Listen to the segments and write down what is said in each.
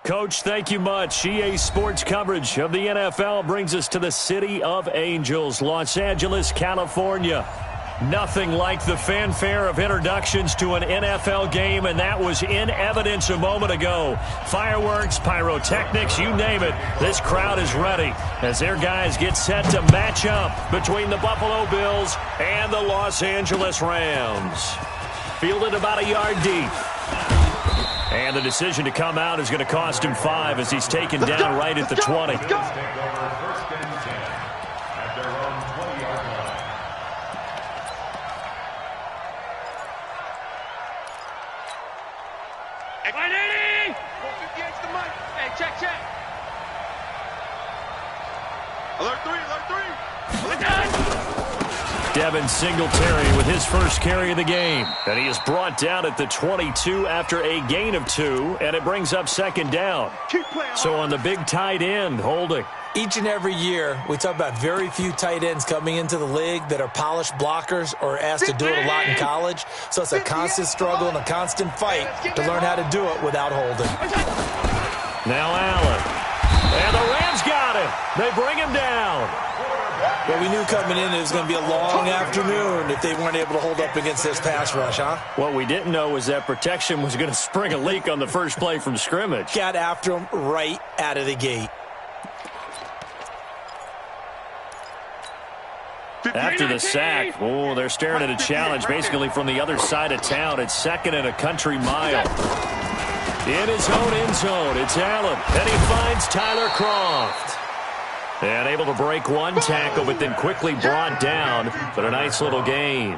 Coach, thank you much. EA Sports coverage of the NFL brings us to the City of Angels, Los Angeles, California. Nothing like the fanfare of introductions to an NFL game, and that was in evidence a moment ago. Fireworks, pyrotechnics, you name it. This crowd is ready as their guys get set to match up between the Buffalo Bills and the Los Angeles Rams. Fielded about a yard deep. And the decision to come out is going to cost him 5 as he's taken down right at the 20. Devin Singletary with his first carry of the game. And he is brought down at the 22 after a gain of 2, and it brings up second down. So on the big tight end, holding. Each and every year, we talk about very few tight ends coming into the league that are polished blockers or asked to do it a lot in college. So it's a constant struggle and a constant fight to learn how to do it without holding. Now Allen. And the Rams got him. They bring him down. Well, we knew coming in it was going to be a long afternoon if they weren't able to hold up against this pass rush, huh? What we didn't know was that protection was going to spring a leak on the first play from scrimmage. Got after him right out of the gate. After the sack, they're staring at a challenge basically from the other side of town. It's second and a country mile. In his own end zone, it's Allen. And he finds Tyler Kroft. And able to break one tackle, but then quickly brought down. But a nice little gain.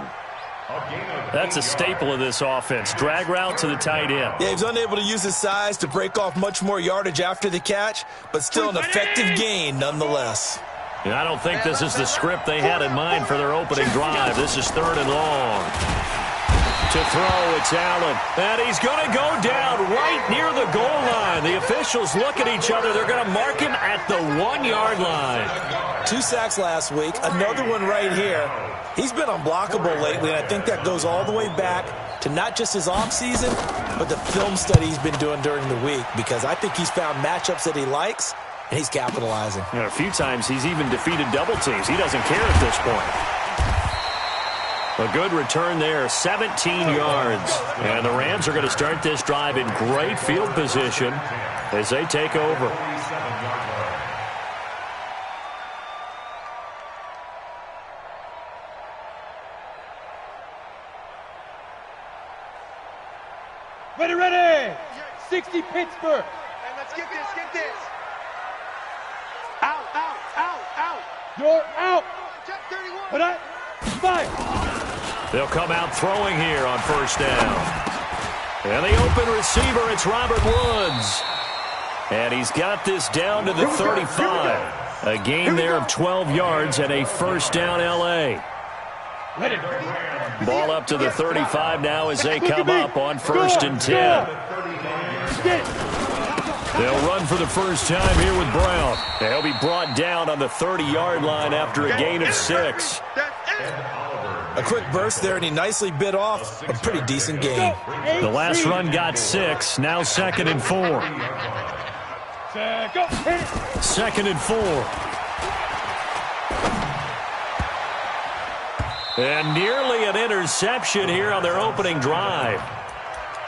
That's a staple of this offense. Drag route to the tight end. Yeah, he's unable to use his size to break off much more yardage after the catch, but still an effective gain nonetheless. And I don't think this is the script they had in mind for their opening drive. This is 3rd and long. To throw, it's Allen. And he's going to go down right near the goal line. The officials look at each other. They're going to mark him at the 1-yard line. 2 sacks last week. Another one right here. He's been unblockable lately, and I think that goes all the way back to not just his offseason, but the film study he's been doing during the week, because I think he's found matchups that he likes, and he's capitalizing. And a few times he's even defeated double teams. He doesn't care at this point. A good return there, 17 yards. And the Rams are going to start this drive in great field position as they take over. Ready! 60 Pittsburgh. And let's get this. Out. You're out. Check 31. But I, 5. They'll come out throwing here on first down. And the open receiver, it's Robert Woods. And he's got this down to the 35. A gain there of 12 yards and a first down L.A. Ball up to the 35 now as they come up on 1st and 10. They'll run for the first time here with Brown. He'll be brought down on the 30-yard line after a gain of 6. A quick burst there, and he nicely bit off a pretty decent gain. The last run got 6. Now 2nd and 4. 2nd and 4. And nearly an interception here on their opening drive.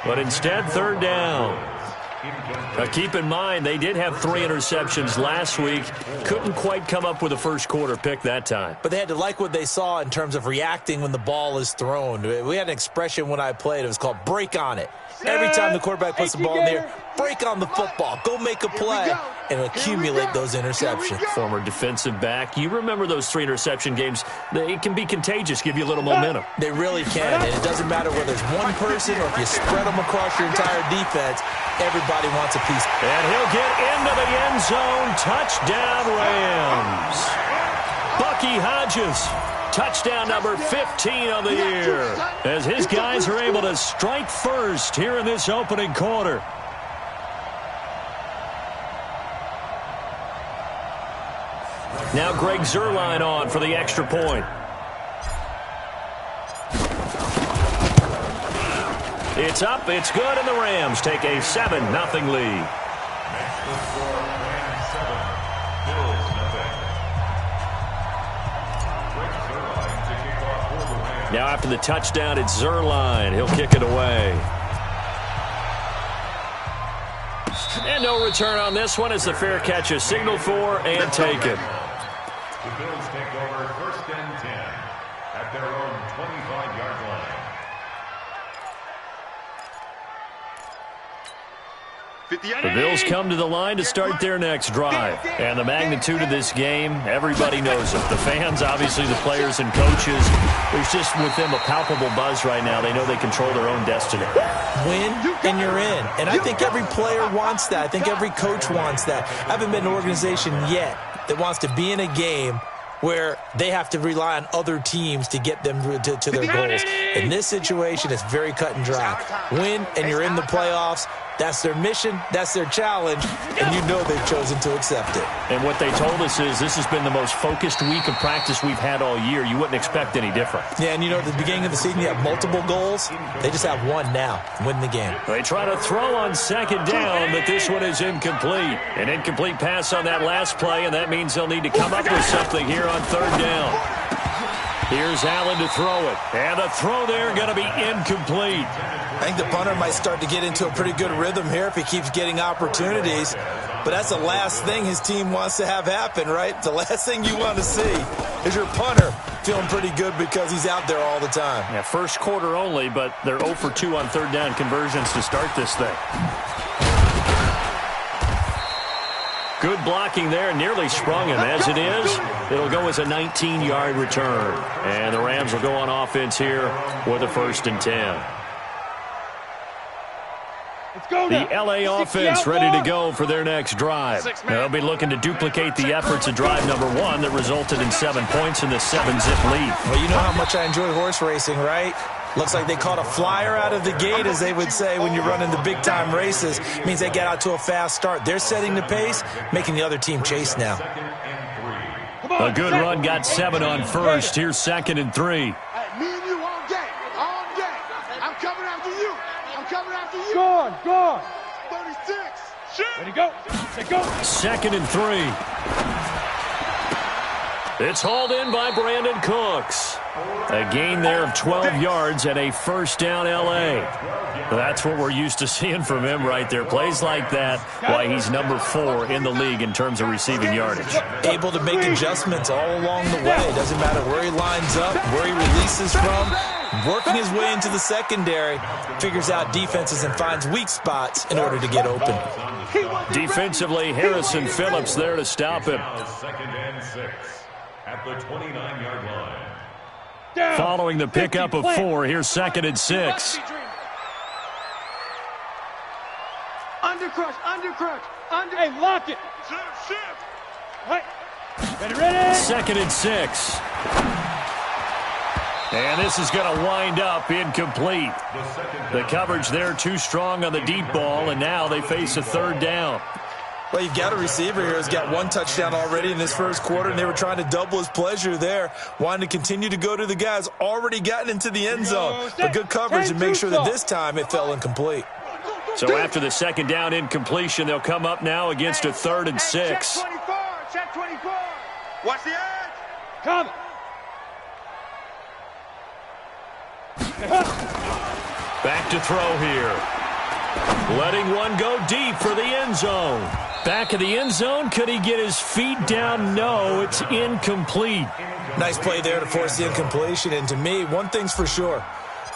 But instead, 3rd down. Keep in mind, they did have 3 interceptions last week. Couldn't quite come up with a first-quarter pick that time. But they had to like what they saw in terms of reacting when the ball is thrown. We had an expression when I played. It was called break on it. Every time the quarterback puts the ball in the air, break on the football. Go make a play and accumulate those interceptions. Former defensive back. You remember those 3 interception games. It can be contagious, give you a little momentum. They really can, and it doesn't matter whether it's one person or if you spread them across your entire defense. Everybody wants a piece. And he'll get into the end zone. Touchdown, Rams. Bucky Hodges. Touchdown number 15 on the year. As his guys are able to strike first here in this opening quarter. Now Greg Zuerlein on for the extra point. It's up, it's good, and the Rams take a 7-0 lead. Now after the touchdown, it's Zuerlein. He'll kick it away. And no return on this one as the fair catch is signaled for and taken. The Bills take over 1st and 10 at their own 25-yard line. The Bills come to the line to start their next drive. And the magnitude of this game, everybody knows it. The fans, obviously the players and coaches. There's just with them a palpable buzz right now. They know they control their own destiny. Win and you're in. And I think every player wants that. I think every coach wants that. I haven't been an organization yet that wants to be in a game where they have to rely on other teams to get them to their goals. In this situation, it's very cut and dry. Win and you're in the playoffs. That's their mission, that's their challenge, and you know they've chosen to accept it. And what they told us is this has been the most focused week of practice we've had all year. You wouldn't expect any different. Yeah, and you know, at the beginning of the season, you have multiple goals. They just have one now, win the game. They try to throw on 2nd down, but this one is incomplete. An incomplete pass on that last play, and that means they'll need to come up with something here on 3rd down. Here's Allen to throw it. And a throw there going to be incomplete. I think the punter might start to get into a pretty good rhythm here if he keeps getting opportunities. But that's the last thing his team wants to have happen, right? The last thing you want to see is your punter feeling pretty good because he's out there all the time. Yeah, first quarter only, but they're 0 for 2 on 3rd down conversions to start this thing. Good blocking there, nearly sprung him. As it is, it'll go as a 19-yard return. And the Rams will go on offense here with a 1st and 10. The LA offense ready to go for their next drive. They'll be looking to duplicate the efforts of drive number 1 that resulted in 7 points in the 7-zip lead. Well, you know how much I enjoy horse racing, right? Looks like they caught a flyer out of the gate, as they would say when you're running the big-time races. It means they get out to a fast start. They're setting the pace, making the other team chase now. A good run got 7 on 1st. Here's 2nd and 3. Me and you all game. All game. I'm coming after you. I'm coming after you. Go on. 36. Shoot. Ready, go. Say go. 2nd and 3. It's hauled in by Brandon Cooks. A gain there of 12 yards and a 1st down L.A. That's what we're used to seeing from him right there. Plays like that, why he's number 4 in the league in terms of receiving yardage. Able to make adjustments all along the way. Doesn't matter where he lines up, where he releases from. Working his way into the secondary, figures out defenses and finds weak spots in order to get open. Defensively, Harrison Phillips there to stop him. 2nd and 6 at the 29-yard line. Following the pickup of 4, here's 2nd and 6. Undercrush. Hey, lock it. Shift. Hey. Ready. 2nd and 6. And this is going to wind up incomplete. The coverage there too strong on the deep ball, and now they face a 3rd down. Well, you've got a receiver here who's got 1 touchdown already in this first quarter, and they were trying to double his pleasure there, wanting to continue to go to the guys already gotten into the end zone. But good coverage to make sure that this time it fell incomplete. So after the 2nd down incompletion, they'll come up now against a 3rd and 6. Check 24. Watch the edge. Come. Back to throw here. Letting one go deep for the end zone. Back of the end zone. Could he get his feet down? No, it's incomplete. Nice play there to force the incompletion. And to me, one thing's for sure.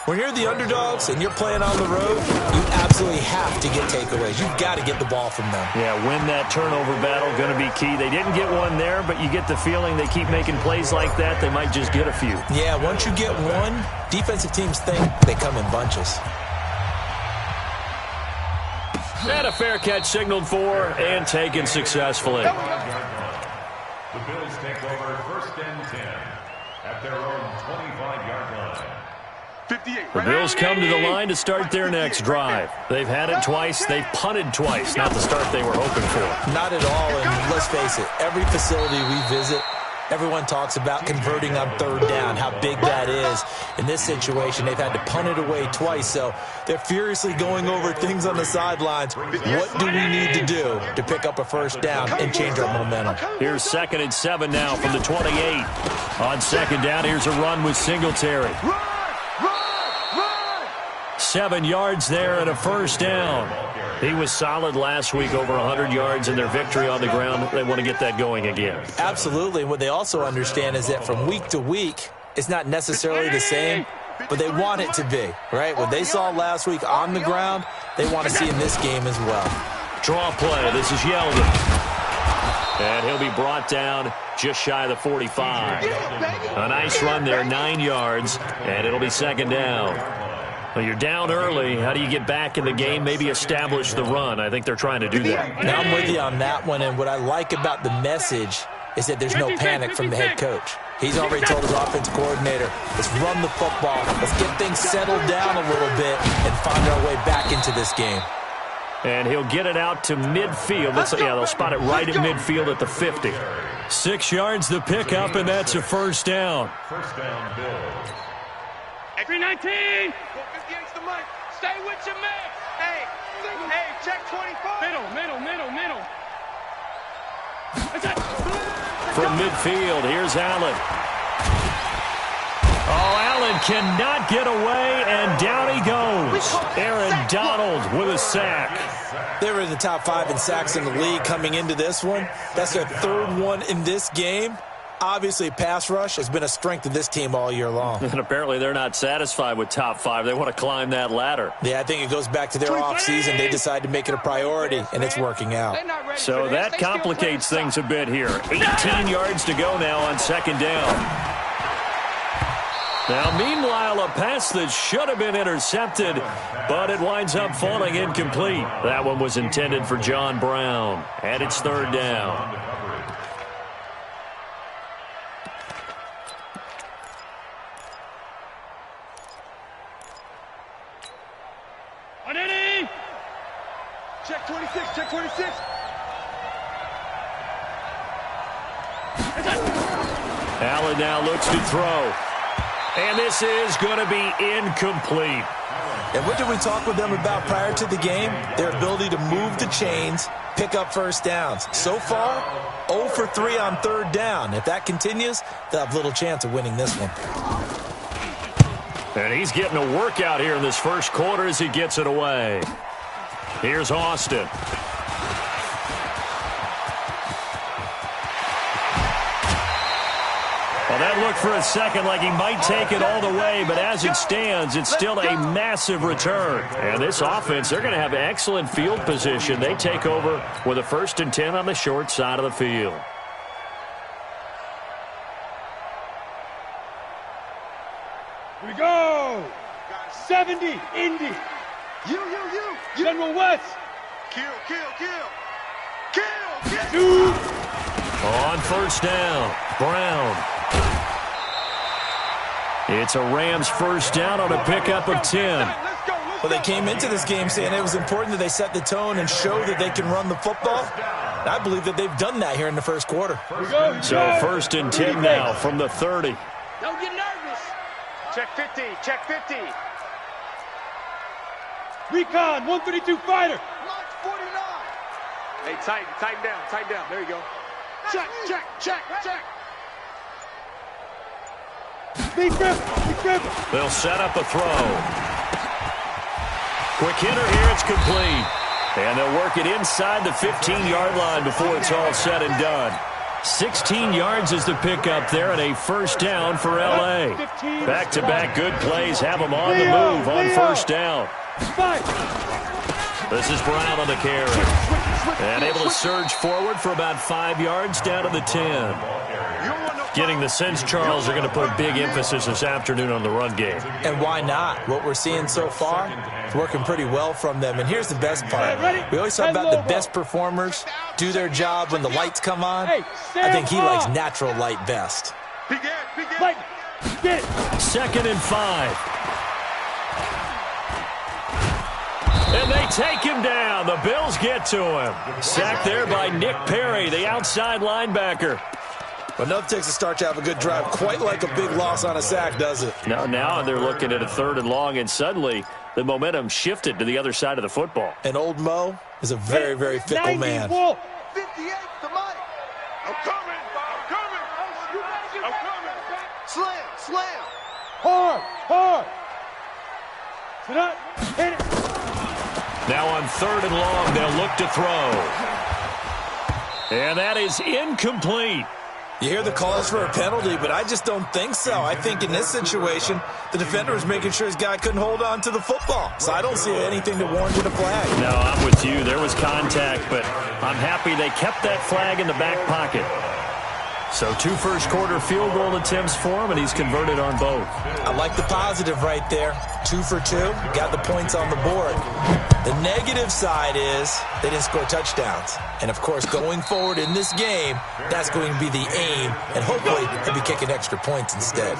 When you're the underdogs and you're playing on the road, you absolutely have to get takeaways. You've got to get the ball from them. Yeah, win that turnover battle, going to be key. They didn't get one there, but you get the feeling they keep making plays like that, they might just get a few. Yeah, once you get one, defensive teams think they come in bunches. And a fair catch signaled for and taken successfully. The Bills take over 1st and 10 at their own 25-yard line. The Bills come to the line to start their next drive. They've had it twice. They've punted twice. Not the start they were hoping for. Not at all, and let's face it, every facility we visit, Everyone talks about converting on third down, how big that is. In this situation, they've had to punt it away twice, so they're furiously going over things on the sidelines. What do we need to do to pick up a first down and change our momentum? Here's 2nd and 7 now from the 28. On 2nd down, here's a run with Singletary. 7 yards there and a first down. He was solid last week, over 100 yards in their victory on the ground. They want to get that going again. Absolutely. What they also understand is that from week to week, it's not necessarily the same, but they want it to be, right? What they saw last week on the ground, they want to see in this game as well. Draw play. This is Yeldon. And he'll be brought down just shy of the 45. A nice run there, 9 yards, and it'll be 2nd down. Well, you're down early. How do you get back in the game, maybe establish the run? I think they're trying to do that. Now I'm with you on that one, and what I like about the message is that there's no panic from the head coach. He's already told his offensive coordinator, let's run the football, let's get things settled down a little bit and find our way back into this game. And he'll get it out to midfield. They'll spot it right at midfield at the 50. 6 yards the pickup, and that's a first down. First down, Bills. 319. Stay with your man. Hey, check 24. Middle. From midfield, here's Allen. Oh, Allen cannot get away, and down he goes. Aaron Donald with a sack. They were in the top 5 in sacks in the league coming into this one. That's their 3rd one in this game. Obviously, pass rush has been a strength of this team all year long. And apparently they're not satisfied with top 5. They want to climb that ladder. Yeah, I think it goes back to their offseason. They decided to make it a priority, and it's working out. So that complicates things a bit here. 18 yards to go now on 2nd down. Now, meanwhile, a pass that should have been intercepted, but it winds up falling incomplete. That one was intended for John Brown, and it's 3rd down. Check 26. Allen now looks to throw. And this is going to be incomplete. And what did we talk with them about prior to the game? Their ability to move the chains, pick up first downs. So far, 0 for 3 on 3rd down. If that continues, they'll have little chance of winning this one. And he's getting a workout here in this first quarter as he gets it away. Here's Austin. Well, that looked for a second like he might take it all the way, but as it stands, it's still a massive return. And this offense, they're going to have excellent field position. They take over with a 1st and 10 on the short side of the field. Here we go. 70, Indy. You. General West. Kill. On 1st down, Brown. It's a Rams 1st down on a pickup of 10. Well, they came into this game saying it was important that they set the tone and show that they can run the football. And I believe that they've done that here in the first quarter. So 1st and 10 now from the 30. Don't get nervous. Check 50. Recon, 132 fighter. March 49. Hey, tighten down. There you go. Check. Be careful. They'll set up a throw. Quick hitter here, it's complete. And they'll work it inside the 15-yard line before it's all said and done. 16 yards is the pickup there and a 1st down for L.A. Back-to-back good plays have them on the move on 1st down. This is Brown on the carry. And able to surge forward for about 5 yards down to the 10. Getting the sense, Charles, are going to put a big emphasis this afternoon on the run game. And why not? What we're seeing so far is working pretty well from them. And here's the best part. We always talk about the best performers do their job when the lights come on. I think he likes natural light best. 2nd and 5. And they take him down. The Bills get to him. Sacked there by Nick Perry, the outside linebacker. But enough takes a start to have a good drive. Quite like a big loss on a sack, does it? Now they're looking at a 3rd and long, and suddenly the momentum shifted to the other side of the football. And old Mo is a very, very fickle man. 58 to Mike. I'm coming. Slam. Hard. Sit up. Hit it. Now on 3rd and long, they'll look to throw. And that is incomplete. You hear the calls for a penalty, but I just don't think so. I think in this situation, the defender was making sure his guy couldn't hold on to the football. So I don't see anything that warranted a flag. No, I'm with you. There was contact, but I'm happy they kept that flag in the back pocket. So 2 first-quarter field goal attempts for him, and he's converted on both. I like the positive right there. 2 for 2, got the points on the board. The negative side is they didn't score touchdowns. And, of course, going forward in this game, that's going to be the aim, and hopefully they'll be kicking extra points instead.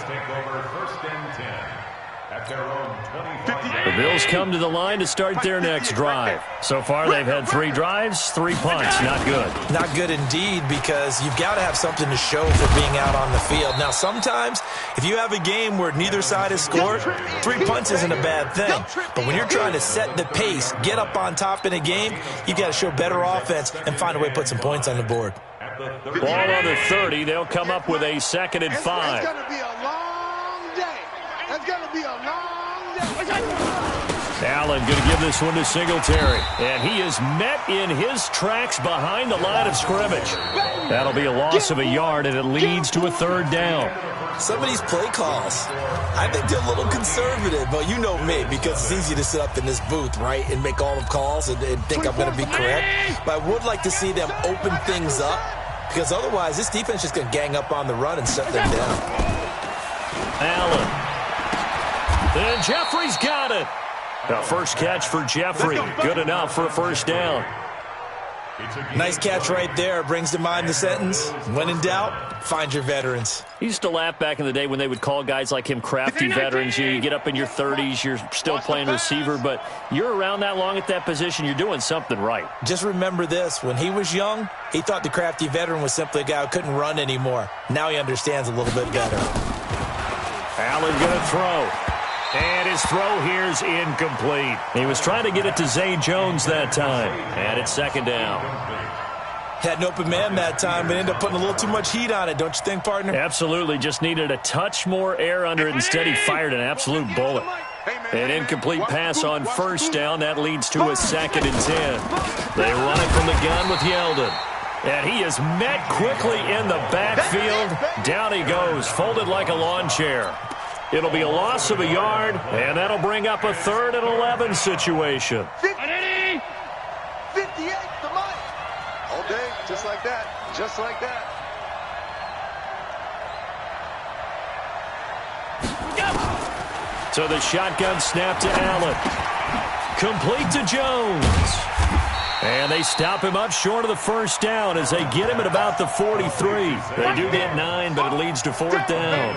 The Bills come to the line to start their next drive. So far, they've had 3 drives, 3 punts. Not good. Not good indeed, because you've got to have something to show for being out on the field. Now, sometimes, if you have a game where neither side has scored, 3 punts isn't a bad thing. But when you're trying to set the pace, get up on top in a game, you've got to show better offense and find a way to put some points on the board. Ball on the 30. They'll come up with a 2nd and 5. It's going to be a long day. It's going to be a long day. Allen going to give this one to Singletary. And he is met in his tracks behind the line of scrimmage. That'll be a loss of a yard, and it leads to a 3rd down. Some of these play calls, I think they're a little conservative, but you know me, because it's easy to sit up in this booth, right, and make all the calls and think I'm going to be correct. But I would like to see them open things up, because otherwise this defense is going to gang up on the run and shut them down. Allen. And Jeffrey's got it. The first catch for Jeffrey. Good enough for a 1st down. Nice catch right there. Brings to mind the sentence, when in doubt, find your veterans. He used to laugh back in the day when they would call guys like him crafty veterans. You get up in your 30s, you're still playing receiver, but you're around that long at that position, you're doing something right. Just remember this. When he was young, he thought the crafty veteran was simply a guy who couldn't run anymore. Now he understands a little bit better. Allen going to throw. And his throw here's incomplete. He was trying to get it to Zay Jones that time. And it's 2nd down. Had an open man that time, but ended up putting a little too much heat on it, don't you think, partner? Absolutely. Just needed a touch more air under it. Instead, he fired an absolute bullet. An incomplete pass on 1st down. That leads to a 2nd and 10. They run it from the gun with Yeldon. And he is met quickly in the backfield. Down he goes, folded like a lawn chair. It'll be a loss of a yard, and that'll bring up a 3rd and 11 situation. 58 to Mike. All day, just like that. Just like that. So the shotgun snap to Allen. Complete to Jones. And they stop him up short of the 1st down as they get him at about the 43. They do get 9, but it leads to 4th down.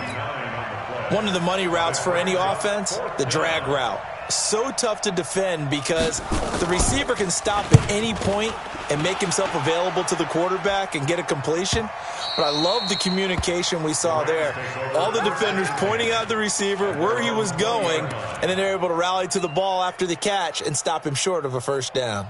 One of the money routes for any offense, the drag route. So tough to defend because the receiver can stop at any point and make himself available to the quarterback and get a completion. But I love the communication we saw there. All the defenders pointing out the receiver, where he was going, and then they're able to rally to the ball after the catch and stop him short of a 1st down.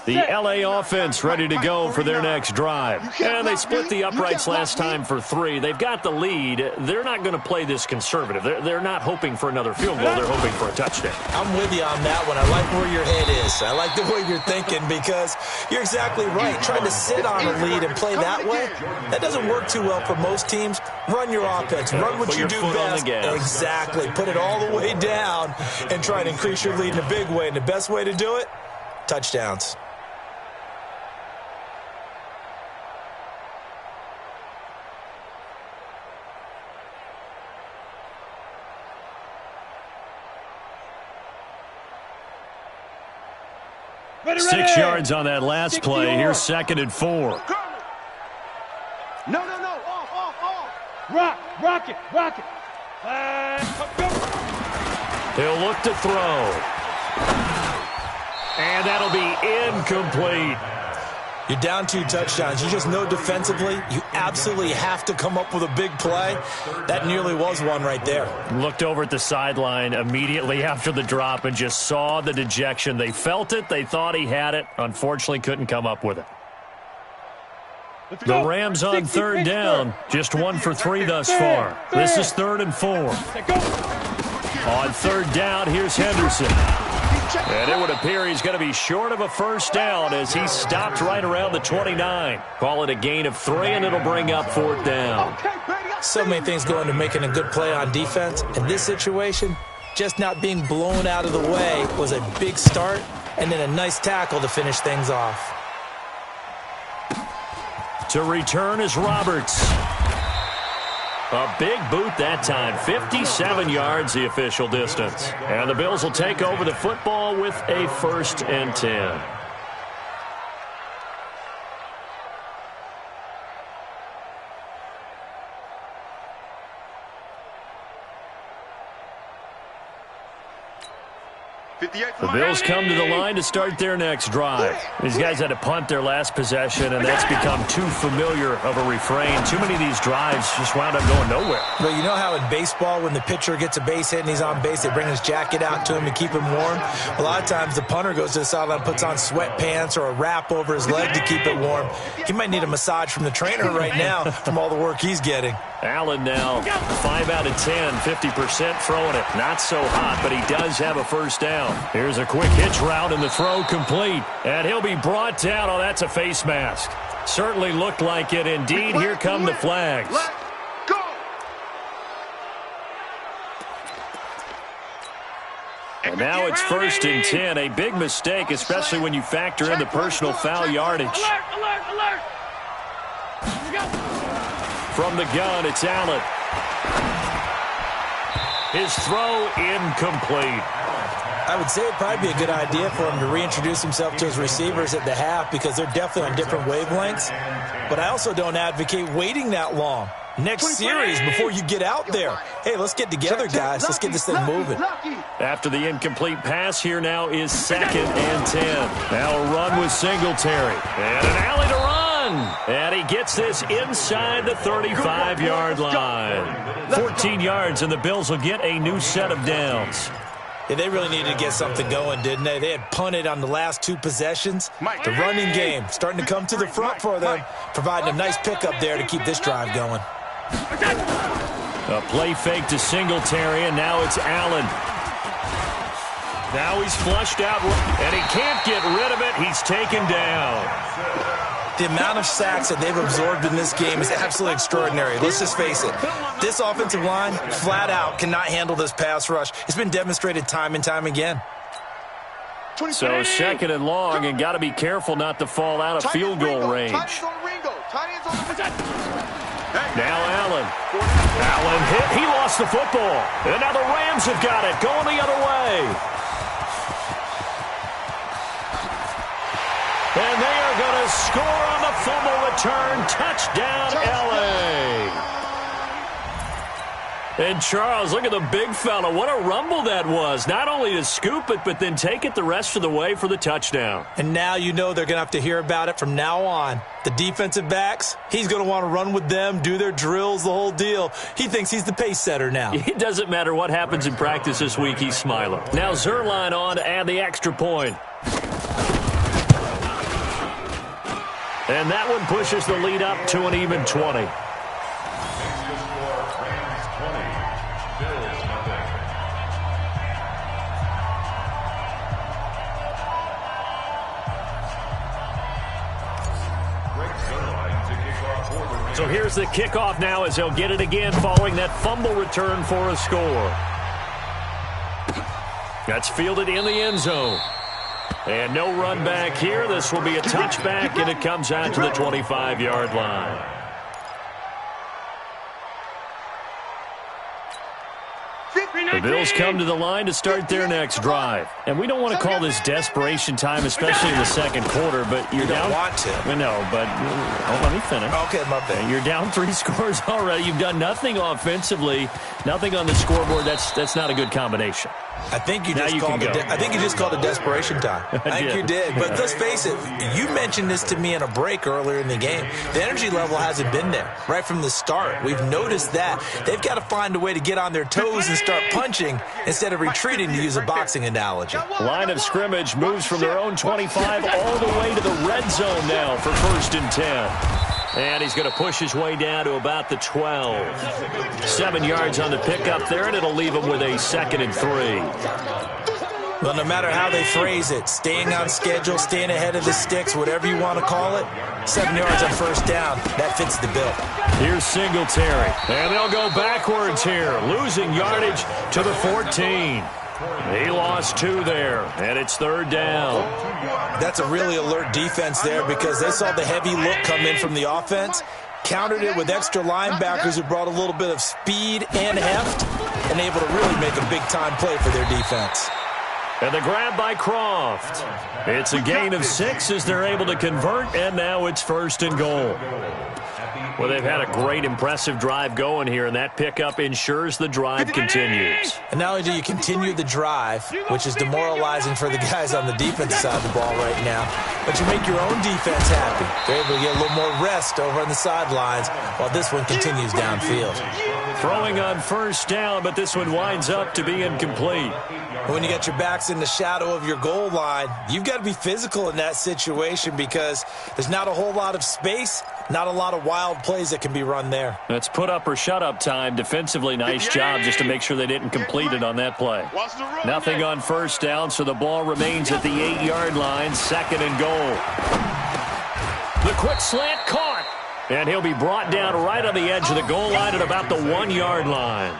The L.A. offense ready to go for their next drive. And they split the uprights last time for 3. They've got the lead. They're not going to play this conservative. They're not hoping for another field goal. They're hoping for a touchdown. I'm with you on that one. I like where your head is. I like the way you're thinking because you're exactly right. Trying to sit on a lead and play that way, that doesn't work too well for most teams. Run your offense. Run what you do best. Exactly. Put it all the way down and try to increase your lead in a big way. And the best way to do it, touchdowns. Ready. 6 yards on that last play. Here's 2nd and 4. No. Off. Rock it. Go. He'll look to throw. And that'll be incomplete. You're down 2 touchdowns. You just know defensively you absolutely have to come up with a big play. That nearly was one right there. Looked over at the sideline immediately after the drop and just saw the dejection. They felt it. They thought he had it. Unfortunately, couldn't come up with it. The Rams on third down. Just 1 for 3 thus far. This is 3rd and 4. On third down, here's Henderson. And it would appear he's going to be short of a first down as he stopped right around the 29. Call it a gain of 3, and it'll bring up 4th down. So many things go into making a good play on defense. In this situation, just not being blown out of the way was a big start, and then a nice tackle to finish things off. To return is Roberts. A big boot that time. 57 yards the official distance. And the Bills will take over the football with a 1st and 10. The Bills come to the line to start their next drive. These guys had to punt their last possession, and that's become too familiar of a refrain. Too many of these drives just wound up going nowhere. But you know how in baseball, when the pitcher gets a base hit and he's on base, they bring his jacket out to him to keep him warm? A lot of times the punter goes to the sideline, puts on sweatpants or a wrap over his leg to keep it warm. He might need a massage from the trainer right now from all the work he's getting. Allen now 5 out of 10, 50% throwing it. Not so hot, but he does have a first down. Here's a quick hitch route and the throw complete. And he'll be brought down. Oh, that's a face mask. Certainly looked like it. Indeed, here come the flags. And now it's 1st and 10. A big mistake, especially when you factor in the personal foul yardage. Alert, alert. From the gun, it's Allen. His throw incomplete. I would say it'd probably be a good idea for him to reintroduce himself to his receivers at the half because they're definitely on different wavelengths. But I also don't advocate waiting that long. Next series before you get out there. Hey, let's get together, guys. Let's get this thing moving. After the incomplete pass, here now is 2nd and 10. Now a run with Singletary. And an alley to run. And he gets this inside the 35-yard line. 14 yards, and the Bills will get a new set of downs. Yeah, they really needed to get something going, didn't they? They had punted on the last 2 possessions. The running game starting to come to the front for them, providing a nice pickup there to keep this drive going. A play fake to Singletary, and now it's Allen. Now he's flushed out, and he can't get rid of it. He's taken down. The amount of sacks that they've absorbed in this game is absolutely extraordinary. Let's just face it. This offensive line, flat out, cannot handle this pass rush. It's been demonstrated time and time again. So 2nd and long, and got to be careful not to fall out of field goal range. Now Allen. Allen hit. He lost the football. And now the Rams have got it. Going the other way. And they are going to score on the fumble return. Touchdown, L.A. And Charles, look at the big fella. What a rumble that was. Not only to scoop it, but then take it the rest of the way for the touchdown. And now you know they're going to have to hear about it from now on. The defensive backs, he's going to want to run with them, do their drills, the whole deal. He thinks he's the pace setter now. It doesn't matter what happens in practice this week. He's smiling. Now Zuerlein on to add the extra point. And that one pushes the lead up to an even 20. So here's the kickoff now as they'll get it again following that fumble return for a score. That's fielded in the end zone. And no run back here. This will be a touchback, and it comes out to the 25-yard line. 50 The Bills come to the line to start their next drive. And we don't want to call this desperation time, especially in the second quarter, but you're down. You don't want to. No, but let me finish. Okay, my bad. You're down 3 scores already. You've done nothing offensively, nothing on the scoreboard. That's not a good combination. I think you just called it desperation time. I think you did. But let's face it, you mentioned this to me in a break earlier in the game. The energy level hasn't been there right from the start. We've noticed that. They've got to find a way to get on their toes and start punching instead of retreating, to use a boxing analogy. Line of scrimmage moves from their own 25 all the way to the red zone now for 1st and 10. And he's going to push his way down to about the 12. 7 yards on the pickup there, and it'll leave him with a 2nd and 3. Well, no matter how they phrase it, staying on schedule, staying ahead of the sticks, whatever you want to call it, 7 yards on 1st down, that fits the bill. Here's Singletary, and they'll go backwards here, losing yardage to the 14. He lost 2 there, and it's 3rd down. That's a really alert defense there because they saw the heavy look come in from the offense, countered it with extra linebackers who brought a little bit of speed and heft, and able to really make a big-time play for their defense. And the grab by Croft. It's a gain of 6 as they're able to convert, and now it's 1st and goal. Well, they've had a great, impressive drive going here, and that pickup ensures the drive continues. And not only do you continue the drive, which is demoralizing for the guys on the defensive side of the ball right now, but you make your own defense happy. They're able to get a little more rest over on the sidelines while this one continues downfield. Throwing on 1st down, but this one winds up to be incomplete. When you get your backs in the shadow of your goal line, you've got to be physical in that situation because there's not a whole lot of space, not a lot of wild plays that can be run there. That's put up or shut up time. Defensively, nice job just to make sure they didn't complete it on that play. Nothing on 1st down, so the ball remains at the 8-yard line, 2nd and goal. The quick slant caught, and he'll be brought down right on the edge of the goal line at about the 1-yard line.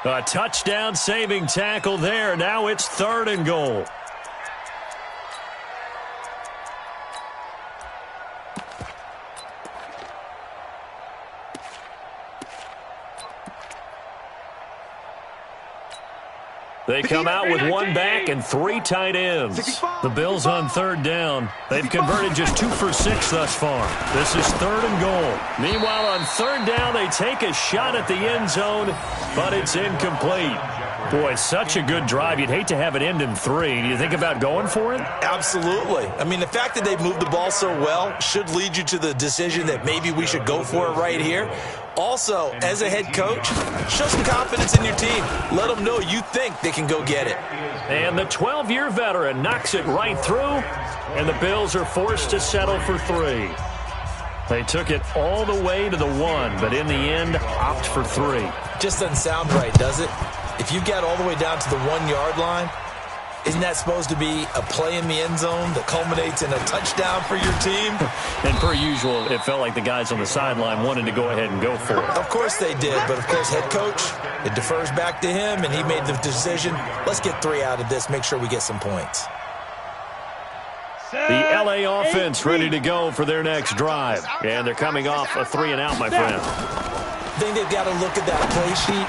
A touchdown saving tackle there. Now it's 3rd and goal. They come out with 1 back and 3 tight ends. The Bills on 3rd down. They've converted just 2 for 6 thus far. This is 3rd and goal. Meanwhile, on 3rd down, they take a shot at the end zone, but it's incomplete. Boy, it's such a good drive. You'd hate to have it end in 3. Do you think about going for it? Absolutely. I mean, the fact that they've moved the ball so well should lead you to the decision that maybe we should go for it right here. Also, as a head coach, show some confidence in your team. Let them know you think they can go get it. And the 12-year veteran knocks it right through, and the Bills are forced to settle for 3. They took it all the way to the 1, but in the end, opt for 3. Just doesn't sound right, does it? If you get all the way down to the 1-yard line, isn't that supposed to be a play in the end zone that culminates in a touchdown for your team? And per usual, it felt like the guys on the sideline wanted to go ahead and go for it. Of course they did, but of course head coach, it defers back to him, and he made the decision, let's get 3 out of this, make sure we get some points. The L.A. offense ready to go for their next drive. And they're coming off a 3-and-out, my friend. I think they've got to look at that play sheet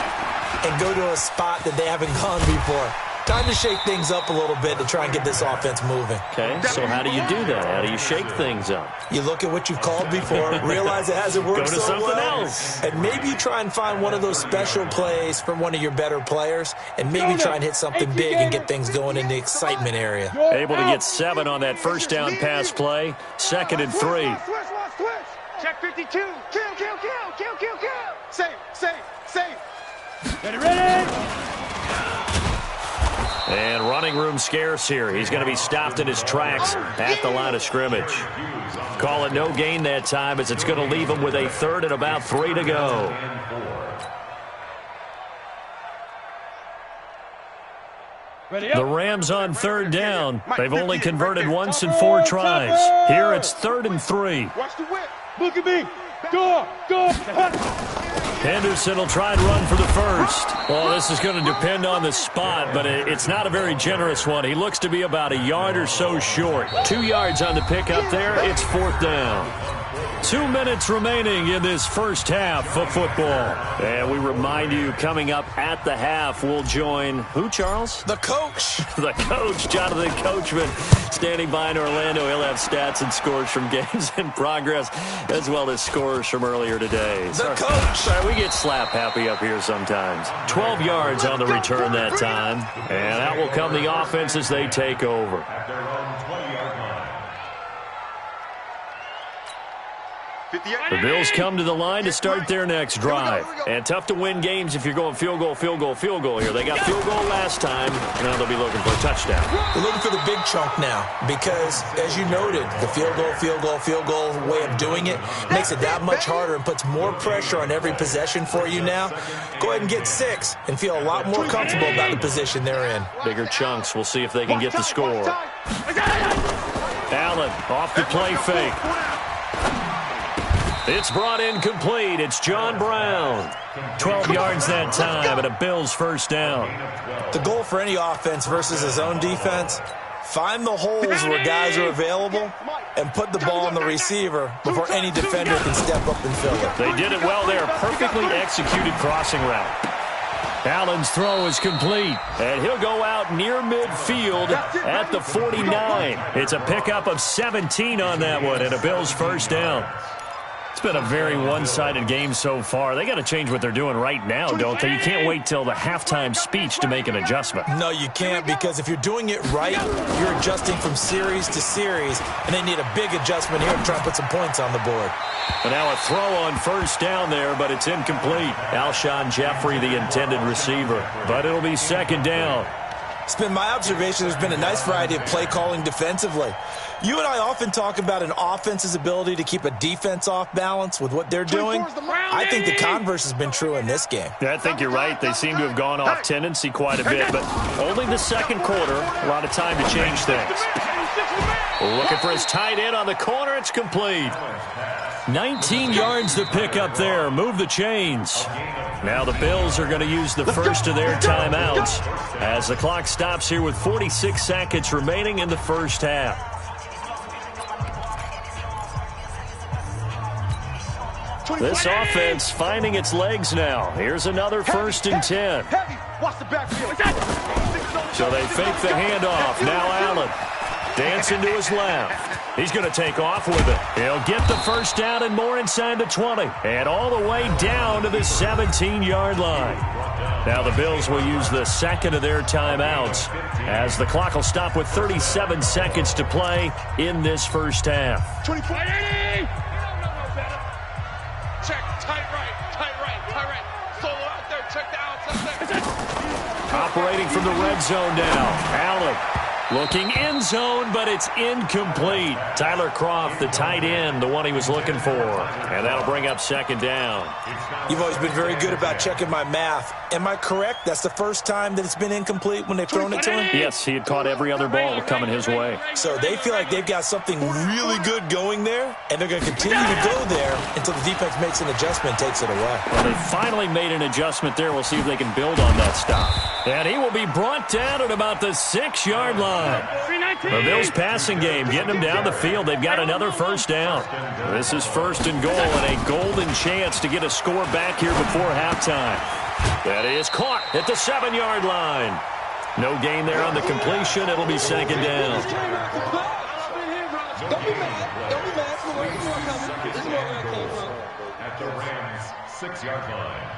and go to a spot that they haven't gone before. Time to shake things up a little bit to try and get this offense moving. Okay, so how do you do that? How do you shake things up? You look at what you've called before, realize it hasn't worked go to so something well, else. and maybe you try and find one of those special plays from one of your better players, and maybe try and hit something big and get things going in the excitement area. Able to get 7 on that 1st down pass play. 2nd and 3. Check 52. Kill, kill, kill, kill, kill, kill. Save, save, save. Ready? And running room scarce here. He's going to be stopped in his tracks at the line of scrimmage. Call it no gain that time as it's going to leave him with a 3rd and about 3 to go. The Rams on 3rd down. They've only converted once in 4 tries. Here it's 3rd and 3. Watch the whip. Look at me. Go, go. Henderson will try and run for the 1st. Well, this is going to depend on the spot, but it's not a very generous one. He looks to be about a yard or so short. 2 yards on the pickup there. It's 4th down. 2 minutes remaining in this first half of football. And we remind you, coming up at the half, we'll join who, Charles? The coach. The coach, Jonathan Coachman, standing by in Orlando. He'll have stats and scores from games in progress, as well as scores from earlier today. The coach. Sorry, we get slap happy up here sometimes. 12 yards on the return that time. And out will come the offense as they take over. At their own 20-yard line. The Bills come to the line to start their next drive. And tough to win games if you're going field goal, field goal, field goal here. They got field goal last time. Now they'll be looking for a touchdown. They're looking for the big chunk now because, as you noted, the field goal way of doing it makes it that much harder and puts more pressure on every possession for you now. Go ahead and get 6 and feel a lot more comfortable about the position they're in. Bigger chunks. We'll see if they can get the score. Allen off the play fake. It's brought in complete. It's John Brown. 12 yards that time and a Bills first down. The goal for any offense versus his own defense, find the holes where guys are available and put the ball on the receiver before any defender can step up and fill it. They did it well there. Perfectly executed crossing route. Allen's throw is complete, and he'll go out near midfield at the 49. It's a pickup of 17 on that one and a Bills first down. It's been a very one-sided game so far. They got to change what they're doing right now, don't they? You can't wait till the halftime speech to make an adjustment. No, you can't, because if you're doing it right, you're adjusting from series to series, and they need a big adjustment here to try and put some points on the board. And now a throw on first down there, but it's incomplete. Alshon Jeffrey, the intended receiver, but it'll be second down. It's been my observation there's been a nice variety of play calling defensively. You and I often talk about an offense's ability to keep a defense off balance with what they're doing. I think the converse has been true in this game. Yeah, I think you're right. They seem to have gone off tendency quite a bit, but only the second quarter, a lot of time to change things. Looking for his tight end on the corner. It's complete. 19 yards to pick up there. Move the chains. Now the Bills are going to use the first of their timeouts as the clock stops here with 46 seconds remaining in the first half. This offense finding its legs now. Here's another 1st and 10. So they fake the handoff. Now Allen dancing to his left. He's going to take off with it. He'll get the first down and more inside the 20. And all the way down to the 17-yard line. Now the Bills will use the second of their timeouts as the clock will stop with 37 seconds to play in this first half. 24. Check, tight right. Solo out there, check the outside. Operating from the red zone now. Allen looking end zone, but it's incomplete. Tyler Kroft, the tight end, the one he was looking for. And that'll bring up second down. You've always been very good about checking my math. Am I correct? That's the first time that it's been incomplete when they've thrown it to him? Yes, he had caught every other ball coming his way. So they feel like they've got something really good going there, and they're going to continue to go there until the defense makes an adjustment and takes it away. Well, they finally made an adjustment there. We'll see if they can build on that stop. And he will be brought down at about the 6-yard line. The Bills passing game, getting them down the field. They've got another first down. This is 1st and goal and a golden chance to get a score back here before halftime. That is caught at the 7-yard line. No gain there on the completion. It'll be second down. Don't be mad. At the Rams' 6-yard line.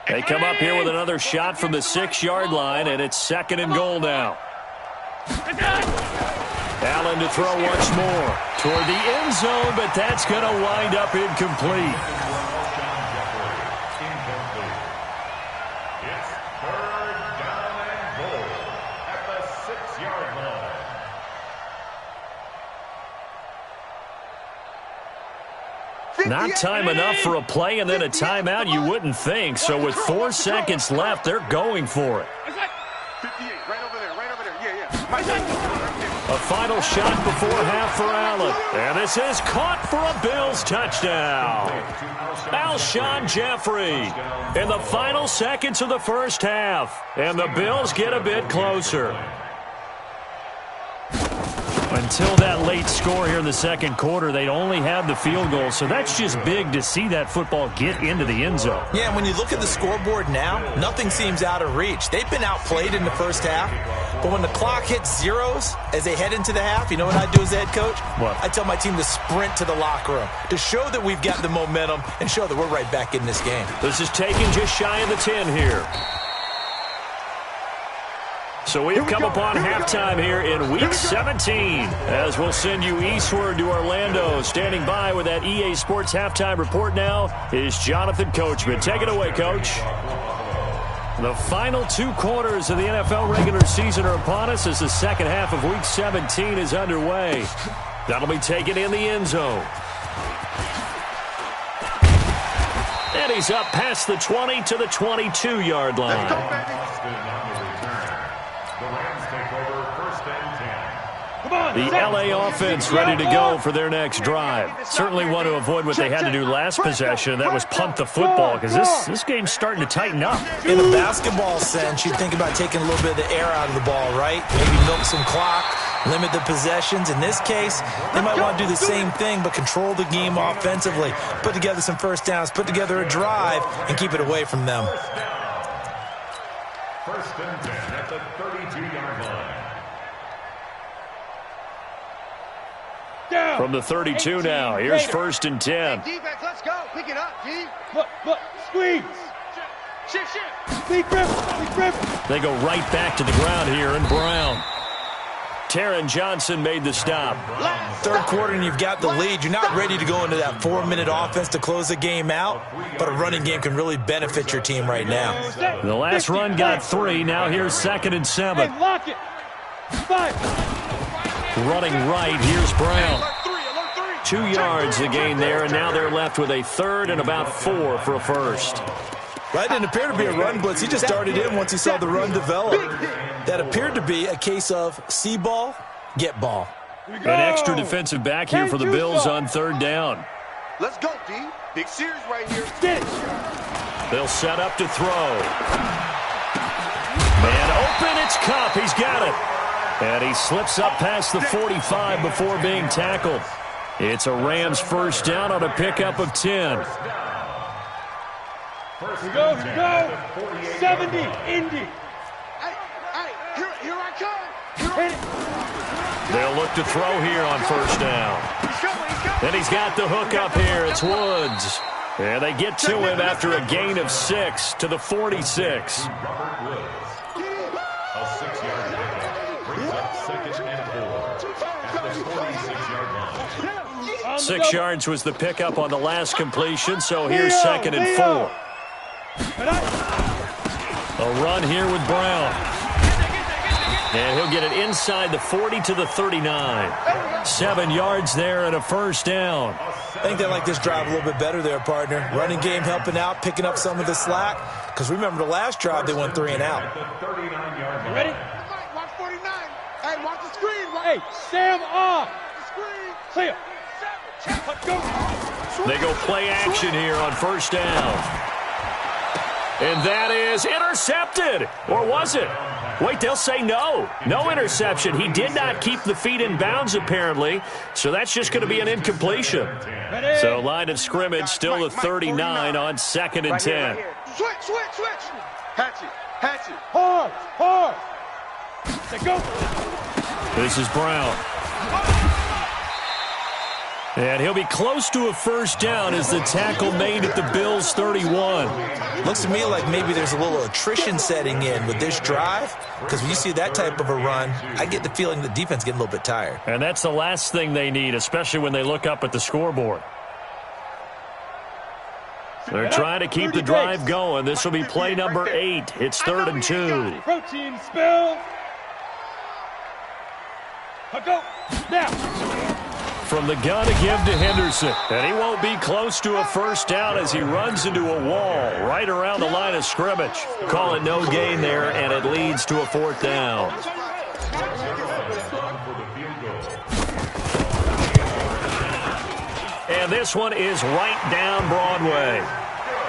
They come up here with another shot from the 6-yard line, and it's 2nd and goal now. Allen to throw once more toward the end zone, but that's going to wind up incomplete. It's 3rd down and goal at the 6-yard line. Not time enough for a play and then a timeout, you wouldn't think. So with 4 seconds left, they're going for it. 58, right over there, yeah. A final shot before half for Allen. And this is caught for a Bills touchdown. Alshon Jeffrey in the final seconds of the first half. And the Bills get a bit closer. Until that late score here in the second quarter, they'd only had the field goal. So that's just big to see that football get into the end zone. Yeah, and when you look at the scoreboard now, nothing seems out of reach. They've been outplayed in the first half. But when the clock hits zeros as they head into the half, you know what I do as the head coach? What? I tell my team to sprint to the locker room to show that we've got the momentum and show that we're right back in this game. This is taken just shy of the 10 here. So we've come upon halftime here in Week 17 as we'll send you eastward to Orlando. Standing by with that EA Sports Halftime Report now is Jonathan Coachman. Take it away, Coach. The final 2 quarters of the NFL regular season are upon us as the second half of Week 17 is underway. That'll be taken in the end zone. And he's up past the 20 to the 22-yard line. Let's go, baby. The LA offense ready to go for their next drive. Certainly want to avoid what they had to do last possession. That was punt the football because this game's starting to tighten up. In a basketball sense, you think about taking a little bit of the air out of the ball, right? Maybe milk some clock, limit the possessions. In this case, they might want to do the same thing but control the game offensively. Put together some first downs, put together a drive, and keep it away from them. First and 10 at the 32-yard line. From the 32 now, here's first and 10. Hey, defense, let's go. Pick it up, G. Look, squeeze. Shift. Big grip. They go right back to the ground here, and Brown. Taron Johnson made the stop. Third quarter and you've got the lead. You're not ready to go into that 4-minute offense to close the game out, but a running game can really benefit your team right now. The last run got 3. Now here's second and 7. Hey, lock it. 5. Running right, here's Brown. 2 yards the gain there, and now they're left with a third and about 4 for a first. That didn't appear to be a run blitz. He just started in once he saw the run develop. That appeared to be a case of see ball, get ball. An extra defensive back here for the Bills on third down. Let's go, D. Big series right here. Get it. They'll set up to throw. Man open, it's Kupp. He's got it. And he slips up past the 45 before being tackled. It's a Rams first down on a pickup of 10. Here we go. 70, Indy. Hey, here I come. Hit it. They'll look to throw here on first down. He's coming. Then he's got the hook up here. It's Woods. And they get to him after a gain of 6 to the 46. Robert Woods. A 6-yard pickup brings up second and 4 at the 46-yard line. 6 yards was the pickup on the last completion, so here's second and 4. A run here with Brown. And he'll get it inside the 40 to the 39. 7 yards there and a first down. I think they like this drive a little bit better there, partner. Running game helping out, picking up some of the slack. Because remember the last drive, they went 3 and out. Ready? Watch 49. Hey, watch the screen. Hey, Sam off. The screen. Clear. Let's go. They go play action here on first down. And that is intercepted. Or was it? Wait, they'll say no. No interception. He did not keep the feet in bounds, apparently. So that's just going to be an incompletion. So line of scrimmage still the 39 on second and 10. Switch. Hatch it. Hard. Let's go. This is Brown. And he'll be close to a first down as the tackle made at the Bills' 31. Looks to me like maybe there's a little attrition setting in with this drive. Because when you see that type of a run, I get the feeling the defense getting a little bit tired. And that's the last thing they need, especially when they look up at the scoreboard. They're trying to keep the drive going. This will be play number 8. It's 3rd and 2. Protein spill. Go. Now. from the gun to give to Henderson. And he won't be close to a first down as he runs into a wall right around the line of scrimmage. Call it no gain there, and it leads to a 4th down. And this one is right down Broadway.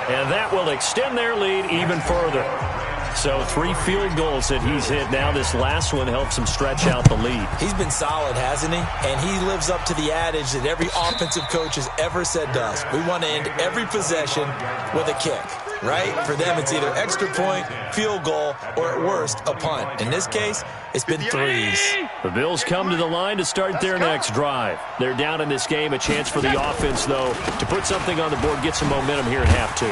And that will extend their lead even further. So 3 field goals that he's hit now. This last one helps him stretch out the lead. He's been solid, hasn't he? And he lives up to the adage that every offensive coach has ever said to us. We want to end every possession with a kick, right? For them, it's either extra point, field goal, or at worst, a punt. In this case, it's been 3s. The Bills come to the line to start their next drive. They're down in this game. A chance for the offense, though, to put something on the board, get some momentum here at half 2.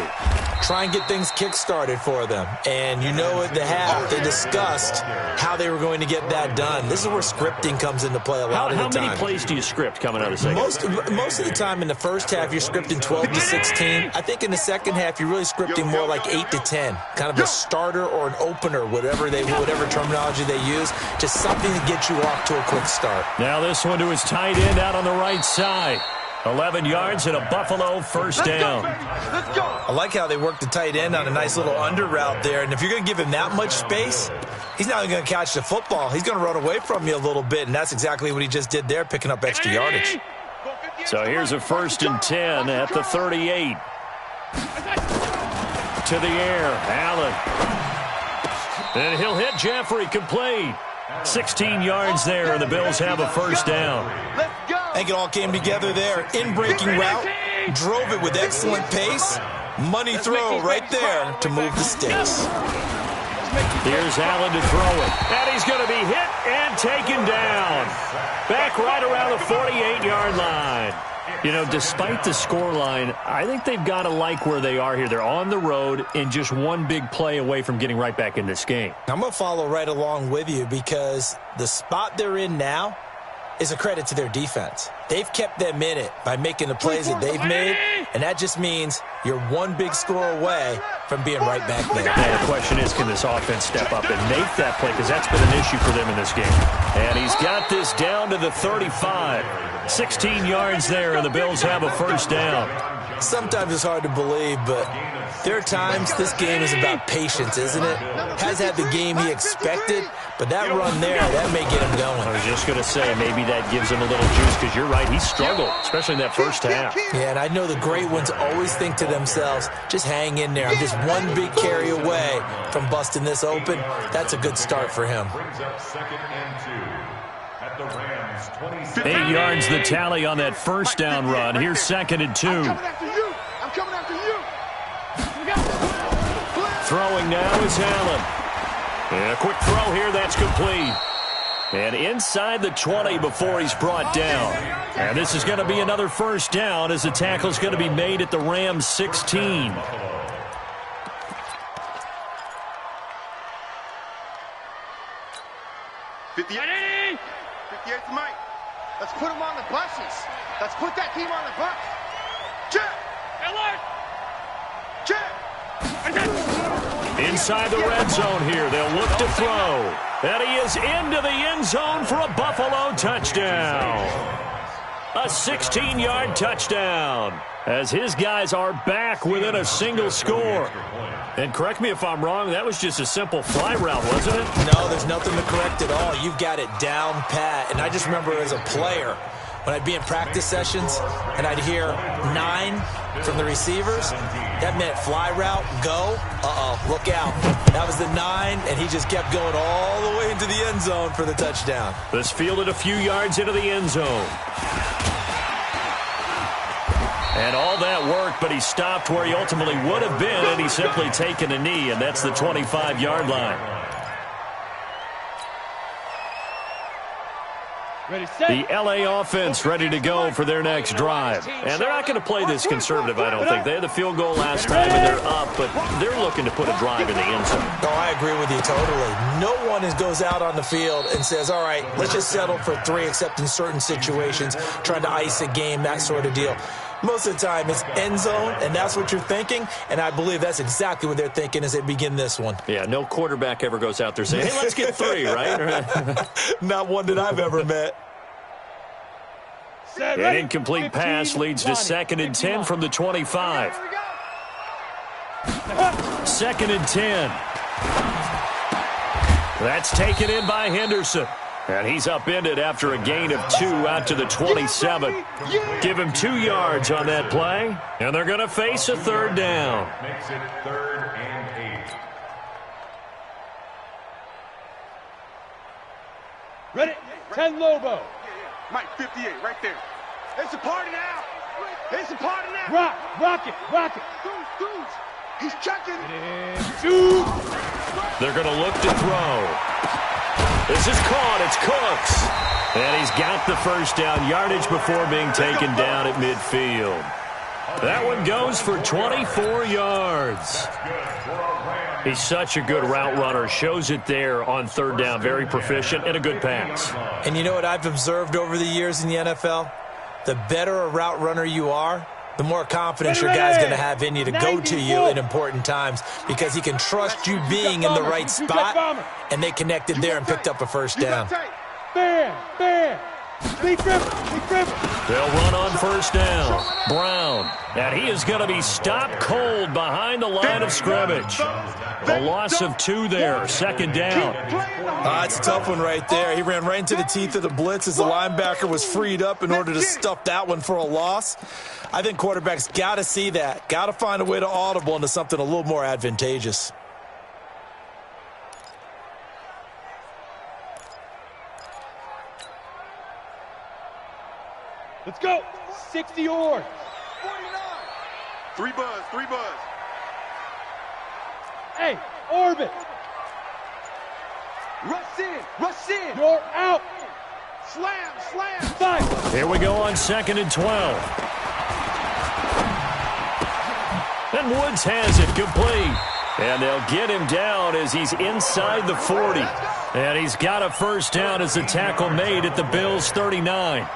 Try and get things kick-started for them. And you know at the half, they discussed how they were going to get that done. This is where scripting comes into play a lot of the time. How many plays do you script coming out of the second? Most of the time in the first half, you're scripting 12 to 16. I think in the second half, you're really scripting more like 8 to 10. Kind of a starter or an opener, whatever terminology they use. Just something to get you off to a quick start. Now this one to his tight end out on the right side. 11 yards and a Buffalo first down. Let's go. I like how they work the tight end on a nice little under route there. And if you're going to give him that much space, he's not going to catch the football. He's going to run away from you a little bit, and that's exactly what he just did there, picking up extra yardage. So here's a 1st and 10 at the 38. To the air, Allen. And he'll hit Jeffrey, complete. 16 yards there, and the Bills have a first down. Let's go. I think it all came together there. In-breaking route, drove it with excellent pace. Money throw right there to move the sticks. Here's Allen to throw it. And he's going to be hit and taken down. Back right around the 48-yard line. You know, despite the scoreline, I think they've got to like where they are here. They're on the road and just one big play away from getting right back in this game. I'm going to follow right along with you because the spot they're in now is a credit to their defense. They've kept them in it by making the plays that they've made, and that just means you're one big score away from being right back there. Now the question is, can this offense step up and make that play? Because that's been an issue for them in this game. And he's got this down to the 35. 16 yards there, and the Bills have a first down. Sometimes it's hard to believe, but there are times this game is about patience, isn't it? Has had the game he expected, but that run there, that may get him going. I was just going to say, maybe that gives him a little juice, because you're right, he struggled, especially in that first half. Yeah, and I know the great ones always think to themselves, just hang in there. I'm just one big carry away from busting this open. That's a good start for him. Brings up 2nd and 2. At the Rams, 26. 8 yards the tally on that first down run. Here's 2nd and 2. I'm coming after you. I'm coming after you. Throwing now is Allen. And a quick throw here, that's complete. And inside the 20 before he's brought down. And this is going to be another first down as the tackle's going to be made at the Rams 16. 58's Mike. Let's put him on the buses. Let's put that team on the bus. Check. Alert. Check. Inside the red zone here, they'll look to throw. And he is into the end zone for a Buffalo touchdown. A 16-yard touchdown as his guys are back within a single score. And correct me if I'm wrong, that was just a simple fly route, wasn't it? No, there's nothing to correct at all. You've got it down pat. And I just remember as a player, when I'd be in practice sessions and I'd hear 9 from the receivers, that meant fly route, go, look out. That was the 9, and he just kept going all the way into the end zone for the touchdown. This fielded a few yards into the end zone. And all that worked, but he stopped where he ultimately would have been, and he's simply taken a knee, and that's the 25-yard line. The LA offense ready to go for their next drive. And they're not going to play this conservative, I don't think. They had the field goal last time, and they're up, but they're looking to put a drive in the end zone. No, I agree with you totally. No one goes out on the field and says, all right, let's just settle for 3, except in certain situations, trying to ice a game, that sort of deal. Most of the time, it's end zone, and that's what you're thinking, and I believe that's exactly what they're thinking as they begin this one. Yeah, no quarterback ever goes out there saying, hey, let's get 3, right? Not one that I've ever met. An incomplete pass leads to 2nd and 10 from the 25. 2nd and 10. That's taken in by Henderson. And he's upended after a gain of 2 out to the 27. Give him 2 yards on that play, and they're going to face a 3rd down. Makes it 3rd and 8. Ready? 10 Lobo. Mike, 58, right there. It's a party now. It's a party now. Rock it. Dudes. He's checking. And shoot. They're going to look to throw. This is caught. It's Cooks. And he's got the first down yardage before being taken down at midfield. That one goes for 24 yards. He's such a good route runner. Shows it there on 3rd down. Very proficient and a good pass. And you know what I've observed over the years in the NFL? The better a route runner you are, the more confidence your guy's going to have in you to go to you in important times because he can trust you being in the right spot, and they connected there and picked up a first down. Bam. Big dribble. They'll run on first down. Brown. And he is going to be stopped cold behind the line of scrimmage. A loss of 2 there. 2nd down. It's a tough one right there. He ran right into the teeth of the blitz as the linebacker was freed up in order to stuff that one for a loss. I think quarterbacks got to see that. Got to find a way to audible into something a little more advantageous. Let's go. 60 yards. 3 buzz. Hey, Orbit. Rush in. You're out. Slam. 5. Here we go on 2nd and 12. And Woods has it complete. And they'll get him down as he's inside the 40. And he's got a first down as the tackle made at the Bills' 39.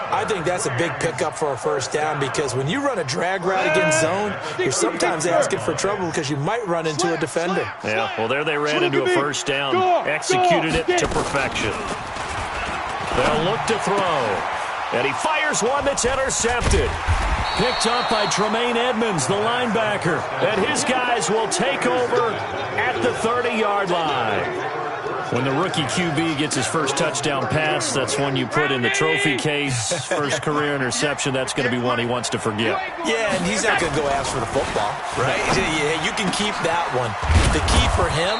I think that's a big pickup for a first down because when you run a drag route against zone, you're sometimes asking for trouble because you might run into a defender. Yeah, well, there they ran into a first down, executed it to perfection. They'll look to throw. And he fires one that's intercepted. Picked up by Tremaine Edmonds, the linebacker. And his guys will take over at the 30-yard line. When the rookie QB gets his first touchdown pass, that's one you put in the trophy case. First career interception, that's going to be one he wants to forget. Yeah, and he's not going to go ask for the football, right? Yeah, you can keep that one. The key for him,